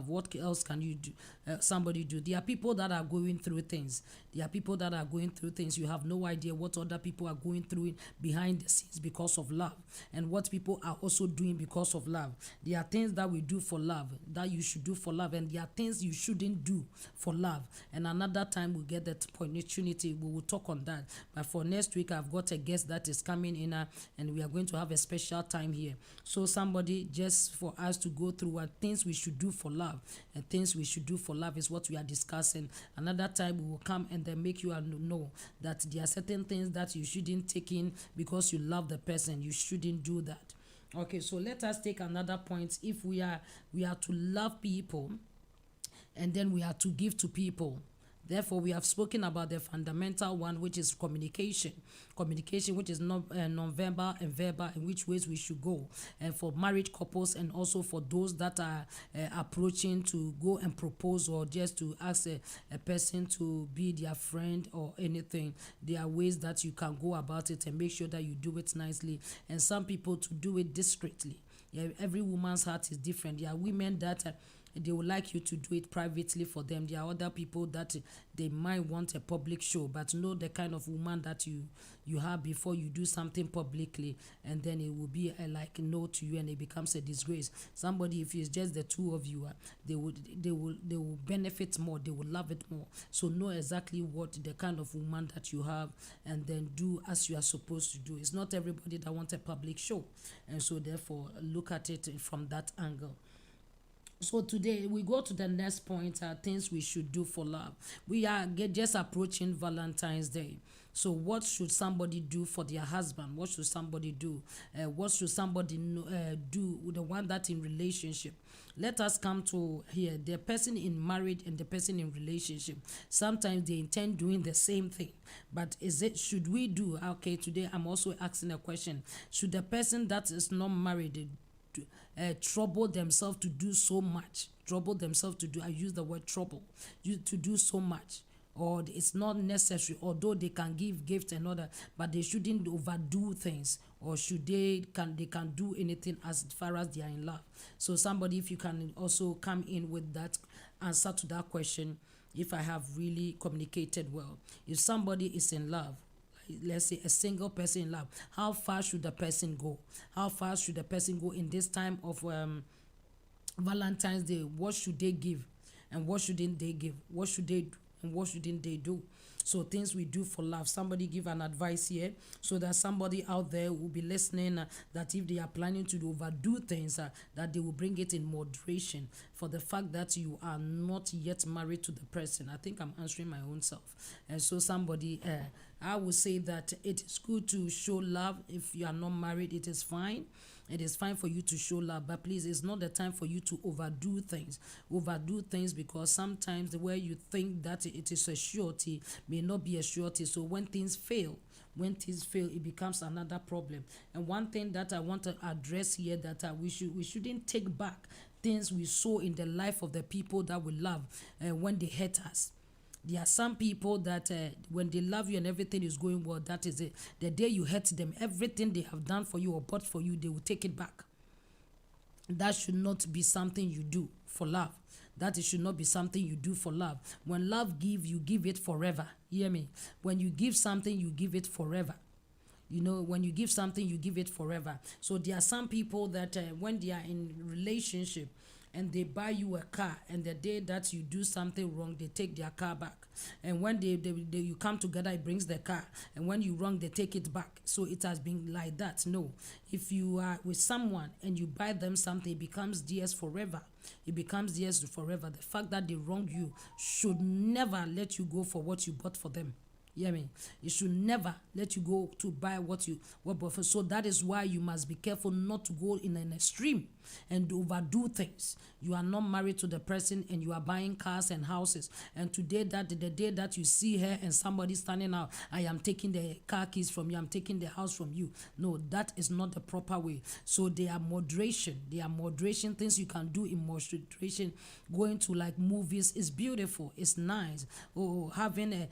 what else can you do? Somebody do? There are people that are going through things. You have no idea what other people are going through behind the scenes because of love, and what people are also doing because of love. There are things that we do for love, that you should do for love, and there are things you shouldn't do for love. And another time we'll get that opportunity, we will talk on that. But for next week, I've got a guest that is coming in, and we are going to have a special time here. So somebody, just for us to go through what things we should do for love, and things we should do for love is what we are discussing. Another time we will come and then make you know that there are certain things that you shouldn't take in because you love the person. You shouldn't do that. Okay, so let us take another point. If we are to love people, and then we are to give to people. Therefore, we have spoken about the fundamental one, which is communication. Communication, which is non-verbal and verbal, in which ways we should go. And for married couples, and also for those that are approaching to go and propose, or just to ask a person to be their friend or anything, there are ways that you can go about it and make sure that you do it nicely. And some people to do it discreetly. Yeah, every woman's heart is different. There are women that they would like you to do it privately for them. There are other people that they might want a public show, but know the kind of woman that you have before you do something publicly, and then it will be like no to you, and it becomes a disgrace. Somebody, if it's just the two of you, they will benefit more, they will love it more. So know exactly what the kind of woman that you have, and then do as you are supposed to do. It's not everybody that wants a public show, and so therefore look at it from that angle. So today we go to the next point, things we should do for love. We are just approaching Valentine's Day. So what should somebody do for their husband? What should somebody do? What should somebody do with the one that in relationship? Let us come to here, the person in marriage and the person in relationship. Sometimes they intend doing the same thing, but should we do? Okay, today I'm also asking a question. Should the person that is not married trouble themselves to do so much? I use the word trouble, to do so much, or it's not necessary, although they can give gifts and other, but they shouldn't overdo things, or should they can do anything as far as they are in love? So somebody, if you can also come in with that answer to that question, if I have really communicated well. If somebody is in love, let's say a single person in love, how far should the person go? How far should the person go in this time of Valentine's Day? What should they give and what shouldn't they give? What should they do and what shouldn't they do? So things we do for love. Somebody give an advice here, so that somebody out there will be listening, that if they are planning to overdo things, that they will bring it in moderation, for the fact that you are not yet married to the person. I think I'm answering my own self. And so somebody, I would say that it is good to show love. If you are not married, it is fine. It is fine for you to show love, but please, it's not the time for you to overdo things. Because sometimes the way you think that it is a surety may not be a surety. So when things fail, it becomes another problem. And one thing that I want to address here, that we shouldn't take back things we saw in the life of the people that we love when they hurt us. There are some people that when they love you and everything is going well, that is it. The day you hurt them, everything they have done for you or bought for you, they will take it back. That should not be something you do for love. That it should not be something you do for love. When love gives, you give it forever. Hear me? When you give something, you give it forever. When you give something, you give it forever. So there are some people that when they are in relationship, and they buy you a car, and the day that you do something wrong, they take their car back. And when you come together, it brings the car, and when you wrong, they take it back. So it has been like that. No, if you are with someone and you buy them something, it becomes theirs forever. The fact that they wrong you should never let you go for what you bought for them. You hear me? It should never let you go to buy what bought for. So that is why you must be careful not to go in an extreme and overdo things. You are not married to the person and you are buying cars and houses. And the day that you see her and somebody standing out, I am taking the car keys from you, I'm taking the house from you. No, that is not the proper way. So there are moderation. Things you can do in moderation. Going to like movies is beautiful. It's nice. Or having a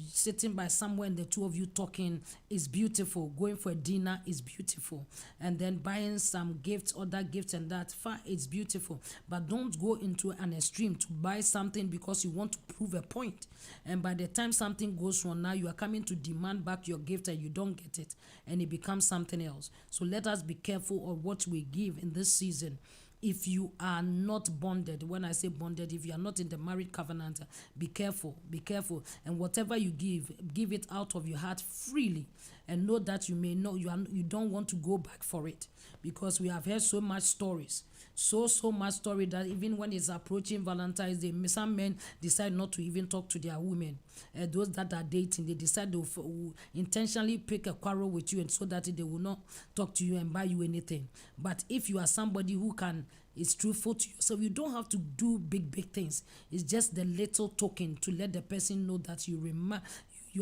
sitting by somewhere and the two of you talking is beautiful. Going for a dinner is beautiful. And then buying some gifts, other gifts and that, fine, it's beautiful. But don't go into an extreme to buy something because you want to prove a point. And by the time something goes wrong, now you are coming to demand back your gift and you don't get it. And it becomes something else. So let us be careful of what we give in this season. If you are not bonded, when I say bonded, if you are not in the marriage covenant, be careful. And whatever you give it out of your heart freely. And know that you may know you don't want to go back for it. Because we have heard so much stories. So much story that even when it's approaching Valentine's Day, some men decide not to even talk to their women. Those that are dating, they decide they will intentionally pick a quarrel with you, and so that they will not talk to you and buy you anything. But if you are somebody who is truthful to yourself, you don't have to do big things. It's just the little token to let the person know that they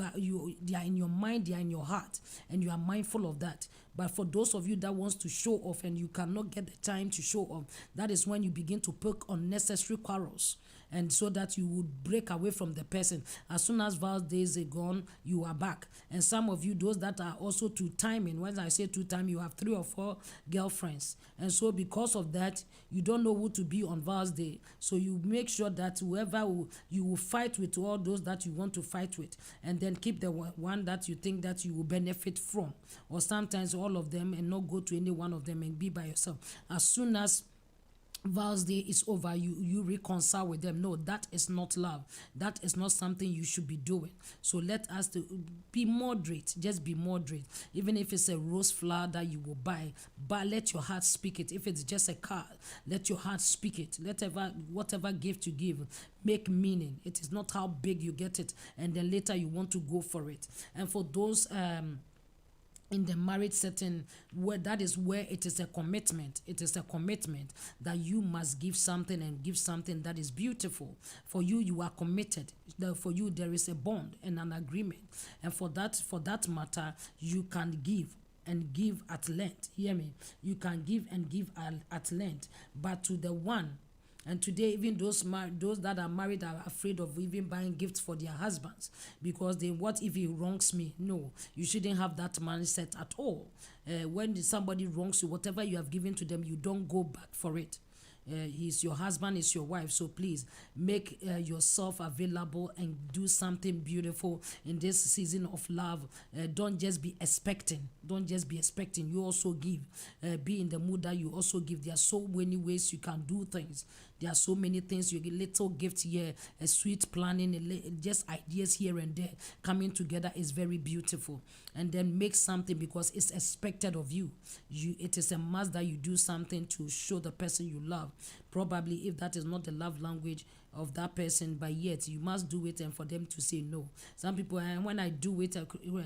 are in your mind, they are in your heart, and you are mindful of that. But for those of you that wants to show off and you cannot get the time to show off, that is when you begin to pick unnecessary quarrels, and so that you would break away from the person. As soon as vows days are gone, you are back. And some of you, those that are also two-timing, when I say two-time, you have 3 or 4 girlfriends. And so because of that, you don't know who to be on vows day. So you make sure that you will fight with all those that you want to fight with, and then keep the one that you think that you will benefit from. Or sometimes all of them and not go to any one of them and be by yourself. As soon as vows day is over, you reconcile with them. No, that is not love. That is not something you should be doing. So let us to be moderate. Just be moderate. Even if it's a rose flower that you will buy, but let your heart speak it. If it's just a car, let your heart speak it. Whatever gift you give, make meaning. It is not how big you get it and then later you want to go for it. And for those in the marriage setting, where that is where it is a commitment. It is a commitment that you must give something, and give something that is beautiful. For you, you are committed. For you, there is a bond and an agreement. And for that matter, you can give and give at length. Hear me? You can give and give at length. But to the one, and today, even those that are married are afraid of even buying gifts for their husbands, because what if he wrongs me? No, you shouldn't have that mindset at all. When somebody wrongs you, whatever you have given to them, you don't go back for it. He's your husband, is your wife, so please make yourself available and do something beautiful in this season of love. Don't just be expecting. You also give. Be in the mood that you also give. There are so many ways you can do things. There are so many things. You get little gifts here, a sweet planning, just ideas here and there coming together is very beautiful. And then make something because it's expected of you. It is a must that you do something to show the person you love. Probably if that is not the love language of that person, but yet you must do it, and for them to say no. Some people, when I do it,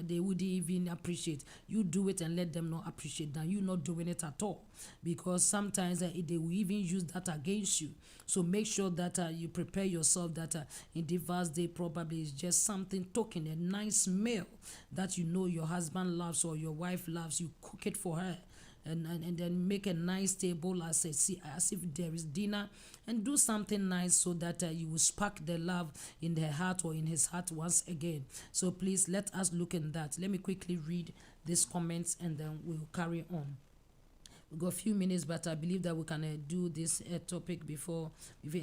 they wouldn't even appreciate. You do it and let them not appreciate that you're not doing it at all, because sometimes they will even use that against you. So make sure that you prepare yourself that in the verse day probably is just something token, a nice meal that you know your husband loves or your wife loves. You cook it for her. And then make a nice table as if there is dinner, and do something nice so that you will spark the love in her heart or in his heart once again. So please let us look in that. Let me quickly read these comments and then we'll carry on. We've got a few minutes, but I believe that we can do this topic before.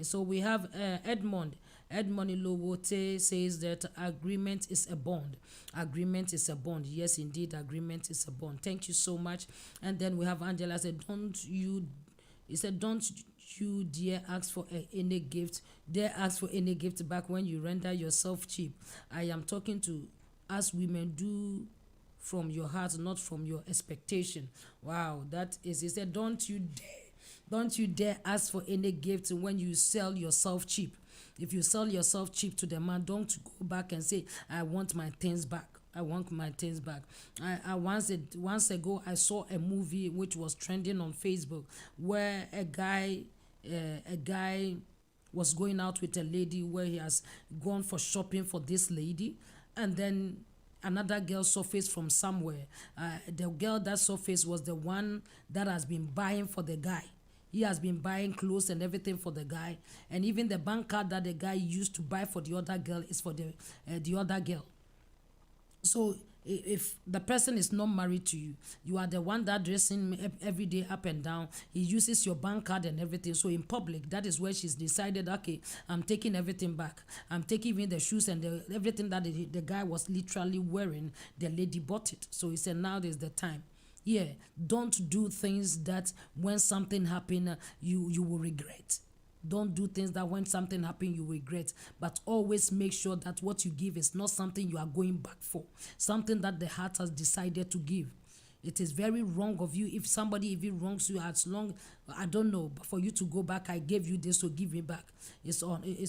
So we have Edmond Ilowote says that agreement is a bond. Agreement is a bond. Yes, indeed, agreement is a bond. Thank you so much. And then we have Angela said, don't you dare ask for any gift. Dare ask for any gift back when you render yourself cheap. I am talking to us women. Do from your heart, not from your expectation. Wow, that is, he said, don't you dare ask for any gift when you sell yourself cheap. If you sell yourself cheap to the man, don't go back and say, I want my things back. I once ago I saw a movie which was trending on Facebook, where a guy was going out with a lady, where he has gone for shopping for this lady, and then another girl surfaced from somewhere. The girl that surfaced was the one that has been buying for the guy. He has been buying clothes and everything for the guy, and even the bank card that the guy used to buy for the other girl is for the other girl. So if the person is not married to you, you are the one that dressing every day up and down. He uses your bank card and everything. So in public, that is where she's decided, okay, I'm taking everything back. I'm taking even the shoes and everything that the guy was literally wearing. The lady bought it. So he said, now is the time. Yeah, don't do things that when something happen, you will regret. Don't do things that when something happen you regret, but always make sure that what you give is not something you are going back for, something that the heart has decided to give. It is very wrong of you if somebody even wrongs you, as long, I don't know, but for you to go back, I gave you this, so give it back. It's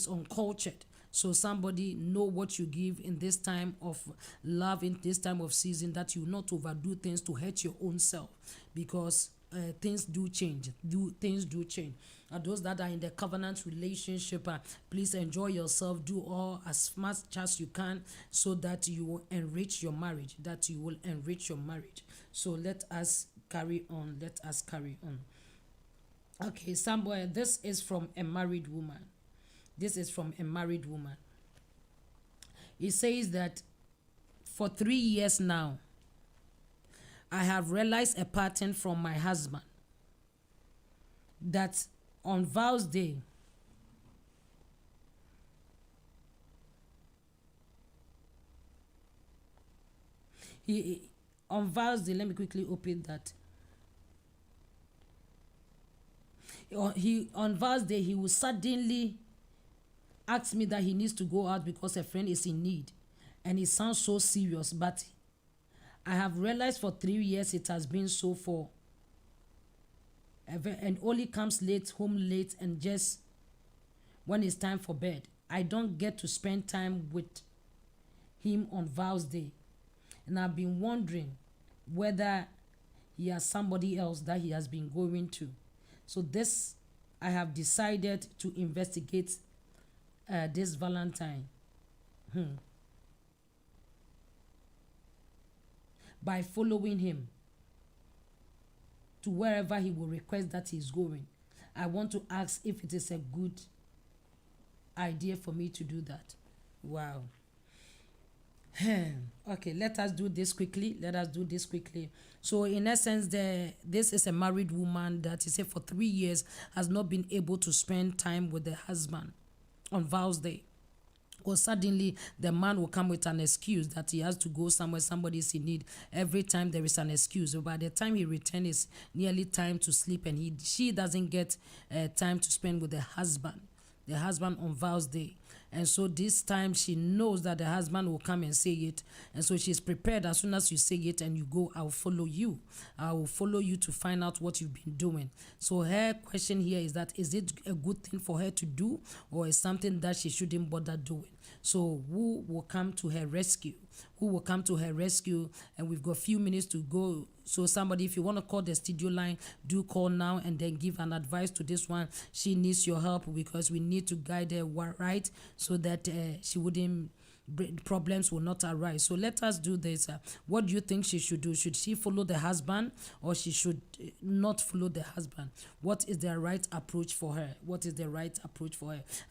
uncultured. So somebody know what you give in this time of love, in this time of season, that you not overdo things to hurt your own self, because things do change. Things do change. And those that are in the covenant relationship, please enjoy yourself. Do all as much as you can so that you will enrich your marriage. So let us carry on. Okay, somewhere. This is from a married woman. It says that for 3 years now, I have realized a pattern from my husband that on vows day, let me quickly open that. On vows day, he will suddenly ask me that he needs to go out because a friend is in need. And it sounds so serious, but I have realized for 3 years it has been so for, and only comes home late and just when it's time for bed. I don't get to spend time with him on vows day. And I've been wondering whether he has somebody else that he has been going to. So this, I have decided to investigate this Valentine. By following him to wherever he will request that he's going. I want to ask if it is a good idea for me to do that. Wow. Okay, let us do this quickly. So in essence, this is a married woman that he said for 3 years has not been able to spend time with the husband on vows day. Or suddenly the man will come with an excuse that he has to go somewhere, somebody is in need. Every time there is an excuse. So by the time he returns, it's nearly time to sleep, and she doesn't get time to spend with the husband on vows day. And so this time she knows that the husband will come and say it. And so she's prepared. As soon as you say it and you go, I'll follow you. I will follow you to find out what you've been doing. So her question here is that, is it a good thing for her to do, or is something that she shouldn't bother doing? So who will come to her rescue? And we've got a few minutes to go. So somebody, if you want to call the studio line, do call now and then give an advice to this one. She needs your help because we need to guide her right so that problems will not arise. So let us do this. What do you think she should do? Should she follow the husband, or she should not follow the husband? What is the right approach for her?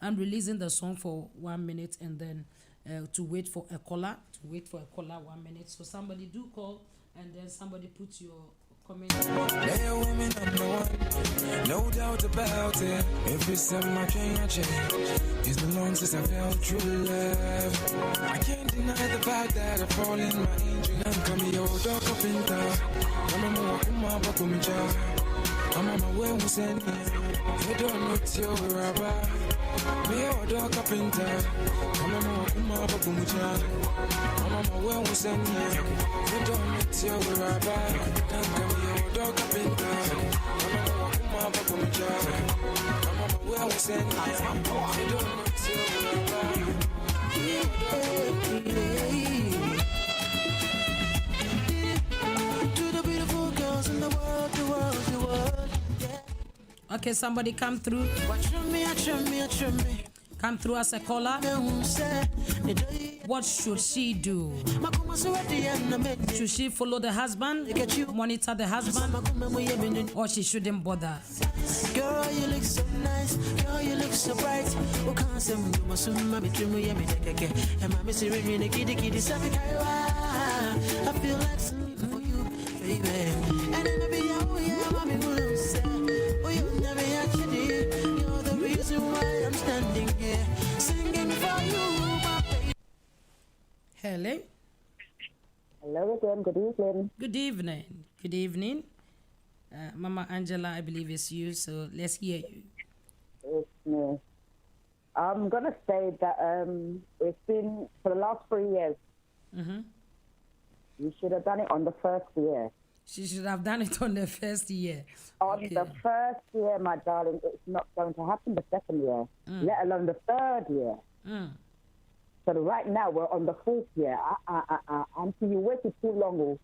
I'm releasing the song for 1 minute and then to wait for a caller. 1 minute. So somebody do call and then somebody put your comment. They are women number one, no doubt about it. Every time I change, it's been long since I felt true love. I can't deny the fact that I fall in my angel. I'm coming your dog up in town. I'm on my way, we send me. You don't know it's your rubber. Me your dog up in town. I'm on my way, we send me. You don't know it's your rubber. Don't come your dog up in town. I'm on my way, we send me. You don't know it's your rubber. To the beautiful girls in the world. Okay, somebody come through. Come through as a caller. What should she do? Should she follow the husband, monitor the husband, or she shouldn't bother? Girl, you look so nice. Girl, you look so bright. Oh, can't say you must be true. Yeah, me take care. And my missy ring the kitty. I feel like sleeping for you, baby. And then maybe mommy will say, oh, you never actually. You're the reason why I'm standing here singing for you, my baby. Hello. Hello again. Good evening. Good evening. Mama Angela, I believe it's you, so let's hear you. It's me. I'm going to say that it's been for the last 3 years. Mm-hmm. You should have done it on the first year. She should have done it on the first year. On the first year, my darling, it's not going to happen the second year, let alone the third year. So right now, we're on the fourth year. Until you waited too long,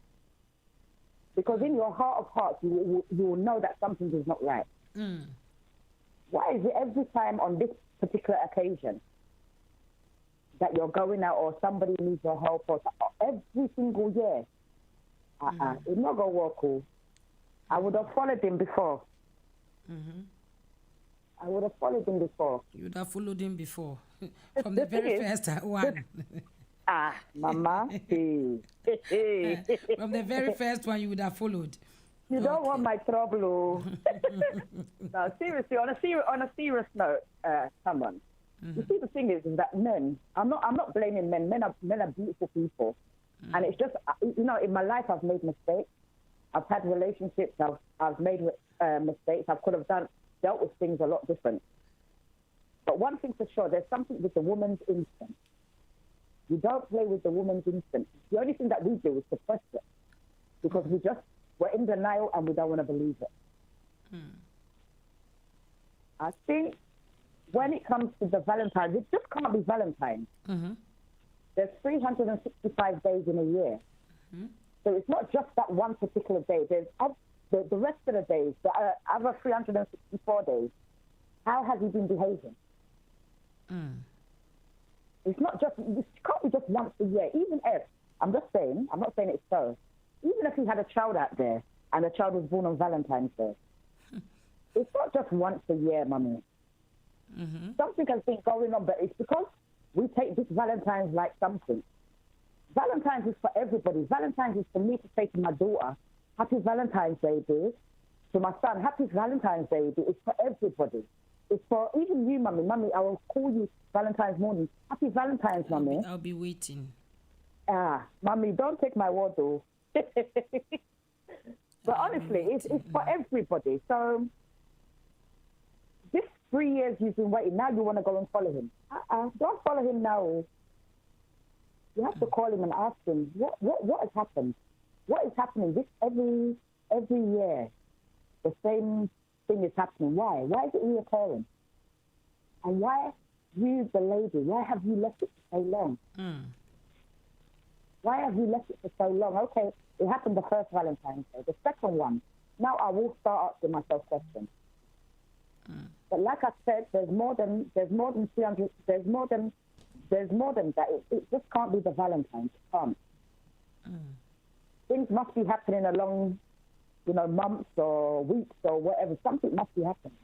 Because in your heart of hearts, you will know that something is not right. Why is it every time on this particular occasion that you're going out or somebody needs your help or every single year? It's not going to work. Cool. I would have followed him before. I would have followed him before. You would have followed him before. From the very first one. Mama. From the very first one, you would have followed. You don't want my trouble. No, seriously, on a serious note, someone. You see, the thing is that men. I'm not blaming men. Men are beautiful people, and it's just in my life I've made mistakes. I've had relationships. I've made mistakes. I could have dealt with things a lot different. But one thing for sure, there's something with the woman's instinct. You don't play with the woman's instinct. The only thing that we do is suppress it because we're in denial and we don't want to believe it. I think when it comes to the Valentine's, it just can't be Valentine's. There's 365 days in a year. So it's not just that one particular day. There's the rest of the days, the other 364 days. How has he been behaving? It's not just, it can't be just once a year. Even if, I'm not saying it's so. Even if he had a child out there and the child was born on Valentine's Day, it's not just once a year, Mummy. Something has been going on, but it's because we take this Valentine's like something. Valentine's is for everybody. Valentine's is for me to say to my daughter, Happy Valentine's Day, babe. To my son, Happy Valentine's Day, babe. It's for everybody. It's for even you, Mummy. Mummy, I will call you Valentine's morning. Happy Valentine's, Mummy. I'll be waiting. Mummy, don't take my word, though. But honestly, it's for everybody. So this 3 years you've been waiting, now you want to go and follow him. Don't follow him now. You have to call him and ask him, what has happened? What is happening? This every year, the same thing is happening. Why? Why is it reoccurring? And why you, the lady, why have you left it for so long? Why have you left it for so long? Okay, it happened the first Valentine's Day. The second one, now I will start asking myself questions. But like I said, there's more than 300. There's more than that. It just can't be the Valentine's. It can't. Things must be happening along, months or weeks or whatever. Something must be happening.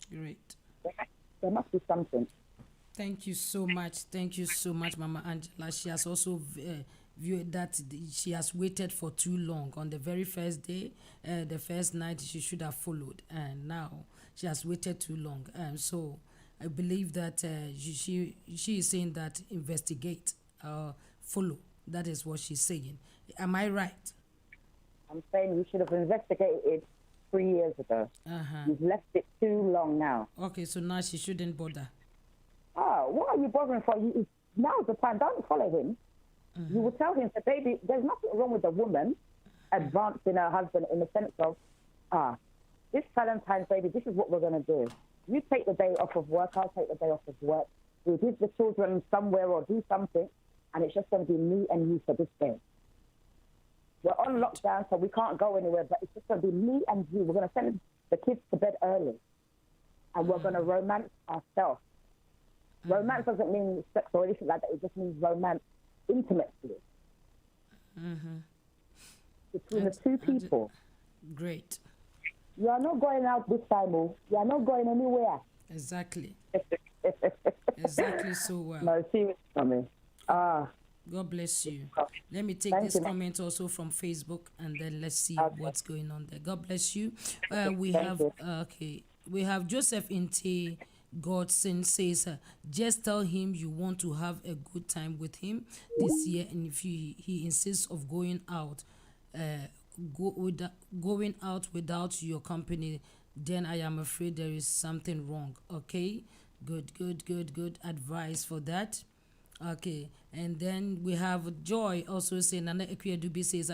Great. There must be something. Thank you so much. Thank you so much, Mama Angela. She has also viewed that she has waited for too long. On the very first day, the first night, she should have followed. And now she has waited too long. So I believe that she is saying that investigate, follow. That is what she's saying. Am I right? I'm saying you should have investigated 3 years ago. You've left it too long now. Okay, so now she shouldn't bother. What are you bothering for? Now's the time. Don't follow him. You will tell him, baby, there's nothing wrong with a woman advancing her husband in the sense of, this Valentine's, baby, this is what we're going to do. You take the day off of work, I'll take the day off of work. We'll give the children somewhere or do something, and it's just going to be me and you for this day. We're on lockdown, so we can't go anywhere, but it's just going to be me and you. We're going to send the kids to bed early, and we're going to romance ourselves. Romance doesn't mean sex or anything like that. It just means romance intimately between the two people. Great. You are not going out this time, oh. You are not going anywhere. Exactly. Exactly so well. No, seriously, mommy. God bless you. Let me take this comment also from Facebook, and then let's see what's going on there. God bless you. We have Joseph Inte Godson says, just tell him you want to have a good time with him this year, and if he insists of going out without your company, then I am afraid there is something wrong. Okay, good advice for that. Okay, and then we have Joy also saying, Nana Ekwedubi says,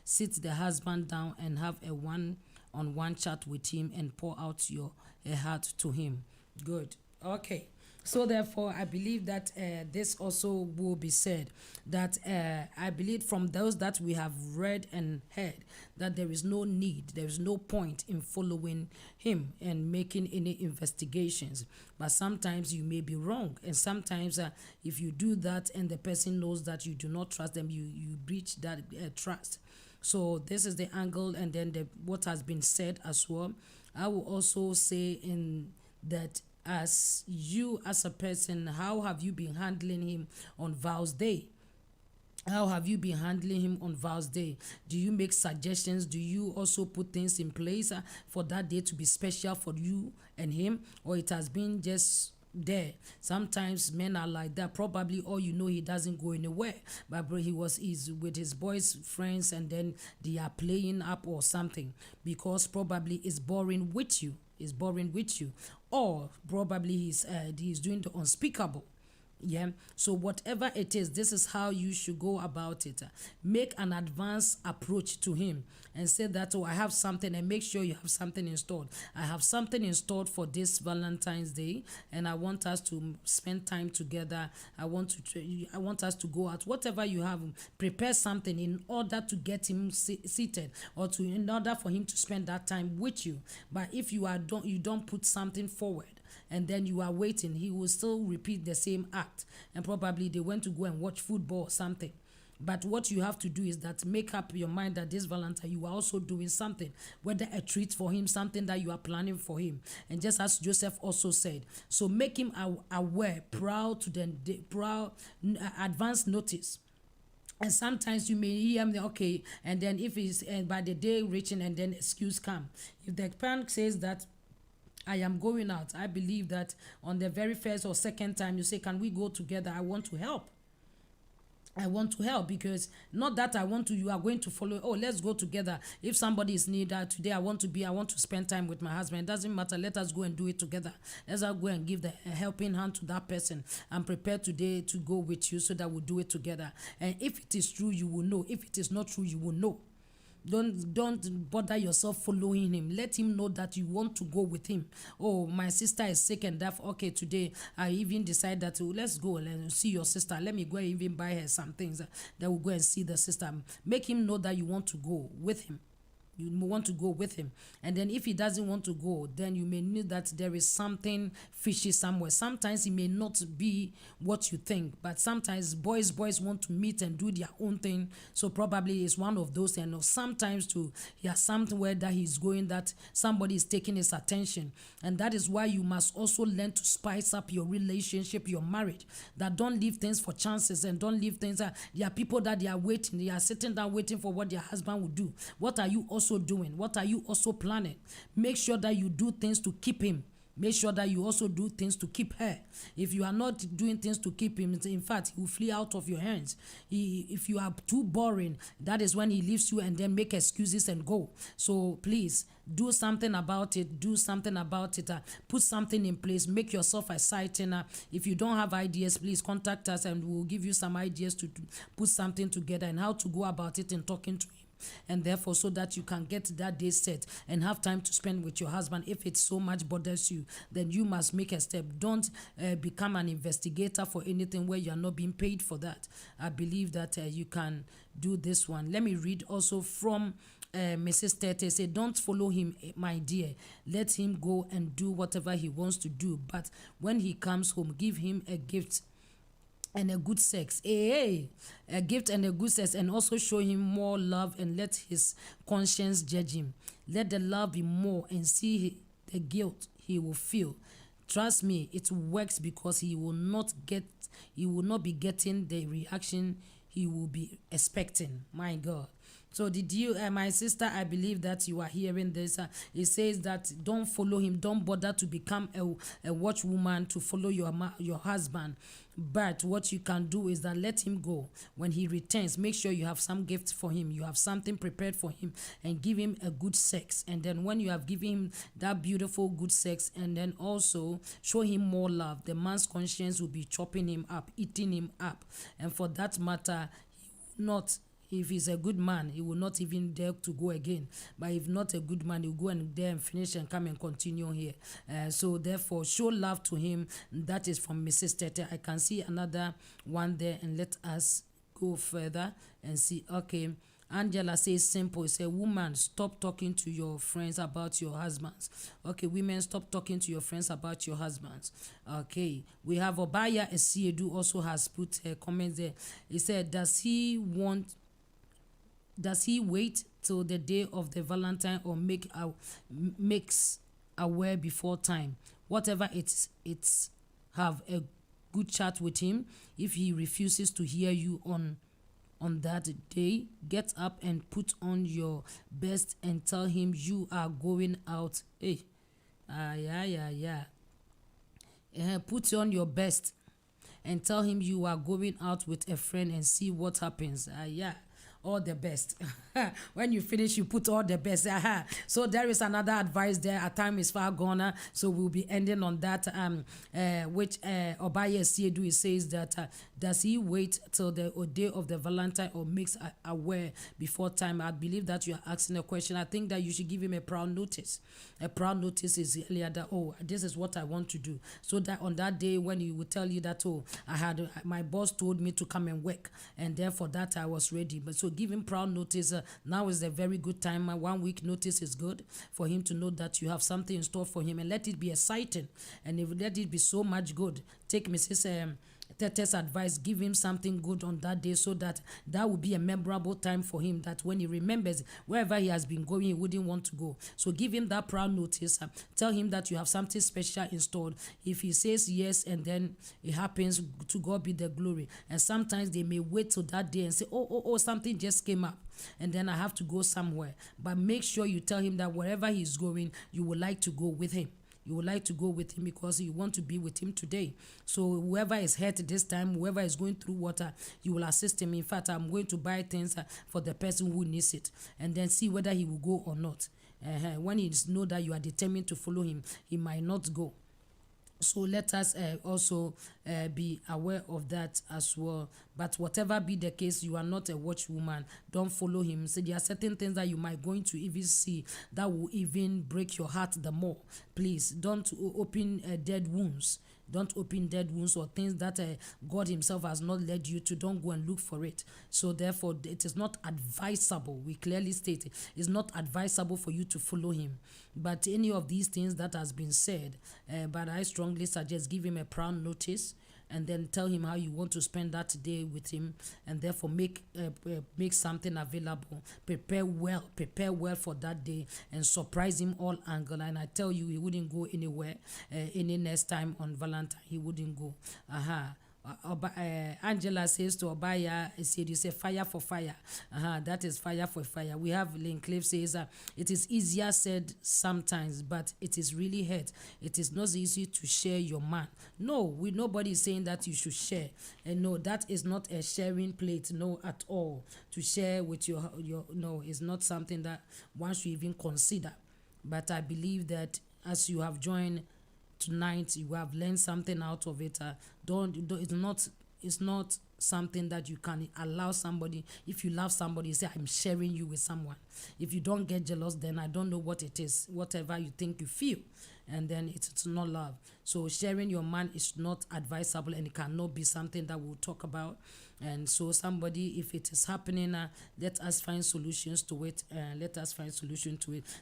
sit the husband down and have a one-on-one chat with him and pour out your heart to him. Good. Okay. So therefore, I believe that this also will be said, that I believe from those that we have read and heard, that there is no need, there is no point in following him and making any investigations. But sometimes you may be wrong, and sometimes if you do that and the person knows that you do not trust them, you breach that trust. So this is the angle, and then what has been said as well. I will also say in that, as you as a person, how have you been handling him on vows day? How have you been handling him on vows day? Do you make suggestions? Do you also put things in place for that day to be special for you and him? Or it has been just there? Sometimes men are like that. Probably all you know, he doesn't go anywhere, but he's with his boys friends, and then they are playing up or something, because probably it's boring with you. It's boring with you, or probably he's doing the unspeakable. Yeah, so whatever it is, this is how you should go about it. Make an advanced approach to him and say that, oh, I have something, and make sure you have something installed. I have something installed for this Valentine's Day, and I want us to spend time together. I want us to go out. Whatever you have, prepare something in order to get him seated, or in order for him to spend that time with you. But if you don't put something forward, and then you are waiting, he will still repeat the same act, and probably they went to go and watch football or something. But what you have to do is that make up your mind that this Valentine you are also doing something, whether a treat for him, something that you are planning for him. And just as Joseph also said, so make him aware, proud to advance notice. And sometimes you may hear him, okay, and then if it's by the day reaching, and then excuse come. If the parent says that I am going out, I believe that on the very first or second time you say, can we go together? I want to help. I want to help, because not that I want to, you are going to follow, oh, let's go together. If somebody is needed today, I want to spend time with my husband. It doesn't matter. Let us go and do it together. Let's go and give the helping hand to that person. I'm prepared today to go with you so that we'll do it together. And if it is true, you will know. If it is not true, you will know. Don't bother yourself following him. Let him know that you want to go with him. Oh, my sister is sick and that. Okay, today I even decide that let's go and see your sister. Let me go and even buy her some things that will go and see the sister. Make him know that you want to go with him. You want to go with him. And then if he doesn't want to go, then you may know that there is something fishy somewhere. Sometimes it may not be what you think, but sometimes boys want to meet and do their own thing. So probably it's one of those. And sometimes too, he has somewhere that he's going that somebody is taking his attention. And that is why you must also learn to spice up your relationship, your marriage. That don't leave things for chances, and don't leave things. There are people that they are waiting. They are sitting down waiting for what their husband will do. What are you also doing? What are you also planning? Make sure that you do things to keep him. Make sure that you also do things to keep her. If you are not doing things to keep him, in fact, he will flee out of your hands. If you are too boring, that is when he leaves you and then make excuses and go. So please do something about it. Do something about it. Put something in place. Make yourself exciting. If you don't have ideas, please contact us and we'll give you some ideas to put something together and how to go about it and talking to him. And therefore, so that you can get that day set and have time to spend with your husband. If it so much bothers you, then you must make a step. Don't become an investigator for anything where you are not being paid for that. I believe that you can do this one. Let me read also from Mrs. Tete. Say, don't follow him, my dear. Let him go and do whatever he wants to do. But when he comes home, give him a gift and a good sex, a gift and a good sex, and also show him more love and let his conscience judge him. Let the love be more and see the guilt he will feel. Trust me, it works, because he will not be getting the reaction he will be expecting. My God. So did you, my sister, I believe that you are hearing this. It says that don't follow him. Don't bother to become a watchwoman to follow your husband. But what you can do is that let him go. When he returns, make sure you have some gift for him. You have something prepared for him, and give him a good sex. And then when you have given him that beautiful good sex, and then also show him more love, the man's conscience will be chopping him up, eating him up. And for that matter, if he's a good man, he will not even dare to go again. But if not a good man, he'll go and there and finish and come and continue here. So therefore, show love to him. That is from Mrs. Tete. I can see another one there, and let us go further and see. Okay. Angela says simple. Say, woman, stop talking to your friends about your husbands. Okay, women, stop talking to your friends about your husbands. Okay, we have Obaya Esiedu also has put a comment there. He said, does he wait till the day of the Valentine or makes aware before time? Whatever it's have a good chat with him. If he refuses to hear you on that day, get up and put on your best and tell him you are going out. Hey, put on your best and tell him you are going out with a friend and see what happens. All the best. When you finish, you put all the best. So there is another advice there. Our time is far gone, so we'll be ending on that. Which Obaya Siedu says that does he wait till the day of the Valentine or makes aware before time? I believe that you are asking a question. I think that you should give him a prior notice. A prior notice is earlier that, oh, this is what I want to do. So that on that day when he will tell you that, oh, my boss told me to come and work, and therefore that I was ready. But so give him prior notice. Now is a very good time. 1 week notice is good for him to know that you have something in store for him, and let it be exciting, and if let it be so much good. Take Mrs. Tete's advice, give him something good on that day, so that will be a memorable time for him, that when he remembers wherever he has been going, he wouldn't want to go. So give him that prior notice. Tell him that you have something special installed. If he says yes and then it happens, to God be the glory. And sometimes they may wait till that day and say, oh, something just came up and then I have to go somewhere. But make sure you tell him that wherever he's going, you would like to go with him. You would like to go with him because you want to be with him today. So whoever is hurt this time, whoever is going through water, you will assist him. In fact, I'm going to buy things for the person who needs it, and then see whether he will go or not. When he knows that you are determined to follow him, he might not go. So let us also be aware of that as well. But whatever be the case, you are not a watchwoman. Don't follow him. So there are certain things that you might going to even see that will even break your heart the more. Please don't open dead wounds. Don't open dead wounds or things that God himself has not led you to. Don't go and look for it. So therefore, it is not advisable. We clearly state it's not advisable for you to follow him. But any of these things that has been said, but I strongly suggest give him a prior notice, and then tell him how you want to spend that day with him, and therefore make something available. Prepare well for that day, and surprise him all angle. And I tell you, he wouldn't go anywhere. Any next time on Valentine, he wouldn't go. Angela says to Obaya, you say fire for fire. That is fire for fire. We have Lincliffe says it is easier said sometimes, but it is really hard. It is not easy to share your man. No, nobody is saying that you should share. And no, that is not a sharing plate. No, at all. To share with your no, is not something that one should even consider. But I believe that as you have joined tonight, you have learned something out of it. It's not something that you can allow somebody. If you love somebody, you say, I'm sharing you with someone. If you don't get jealous, then I don't know what it is. Whatever you think you feel, and then it's not love. So sharing your man is not advisable, and it cannot be something that we'll talk about. And so somebody, if it is happening, let us find solutions to it.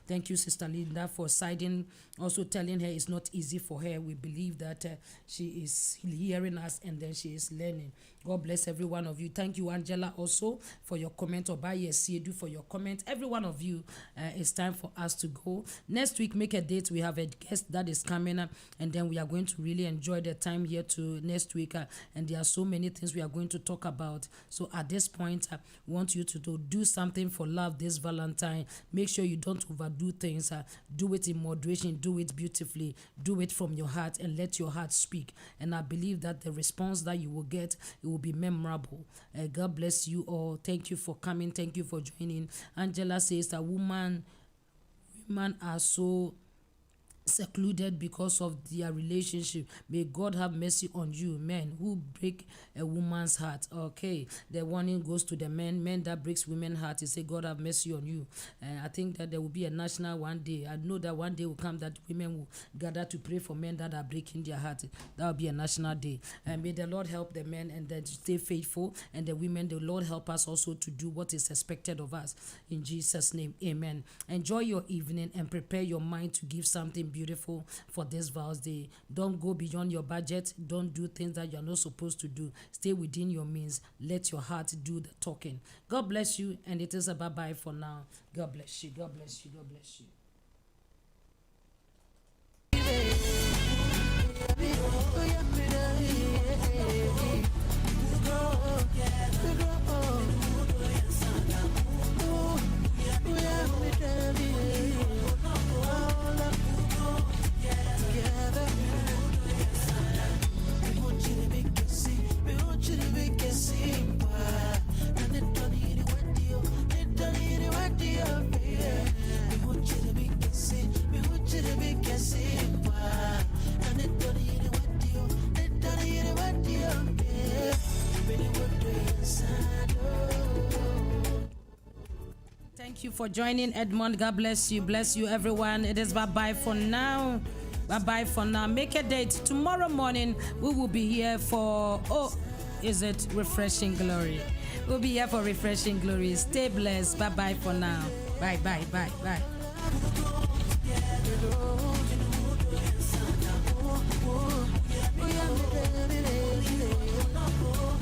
Thank you, Sister Linda, for siding, also telling her it's not easy for her. We believe that she is hearing us, and then she is learning. God bless every one of you. Thank you, Angela, also for your comment. Obaye Siedu for your comment. Every one of you, it's time for us to go. Next week, make a date. We have a guest that is coming up, and then we are going to really enjoy the time here to next week. And there are so many things we are going to talk about. So at this point, I want you to do something for love this Valentine. Make sure you don't overdo things. Do it in moderation. Do it beautifully. Do it from your heart, and let your heart speak. And I believe that the response that you will get, it will be memorable. God bless you all. Thank you for coming. Thank you for joining. Angela says that women are so secluded because of their relationship. May God have mercy on you, men who break a woman's heart. Okay, the warning goes to the men that breaks women's heart. He say, God have mercy on you. I think that there will be a national one day. I know that one day will come that women will gather to pray for men that are breaking their heart. That will be a national day. And may the Lord help the men and then stay faithful, and the women, the Lord help us also to do what is expected of us. In Jesus' name, amen. Enjoy your evening and prepare your mind to give something beautiful for this Vows Day. Don't go beyond your budget. Don't do things that you're not supposed to do. Stay within your means. Let your heart do the talking. God bless you, and it is a bye-bye for now. God bless you. God bless you. God bless you. Thank you for joining, Edmond. God bless you. Bless you, everyone. It is bye-bye for now. Bye-bye for now. Make a date. Tomorrow morning, we will be here for, is it Refreshing Glory? We'll be here for Refreshing Glory. Stay blessed. Bye-bye for now. Bye, bye, bye, bye.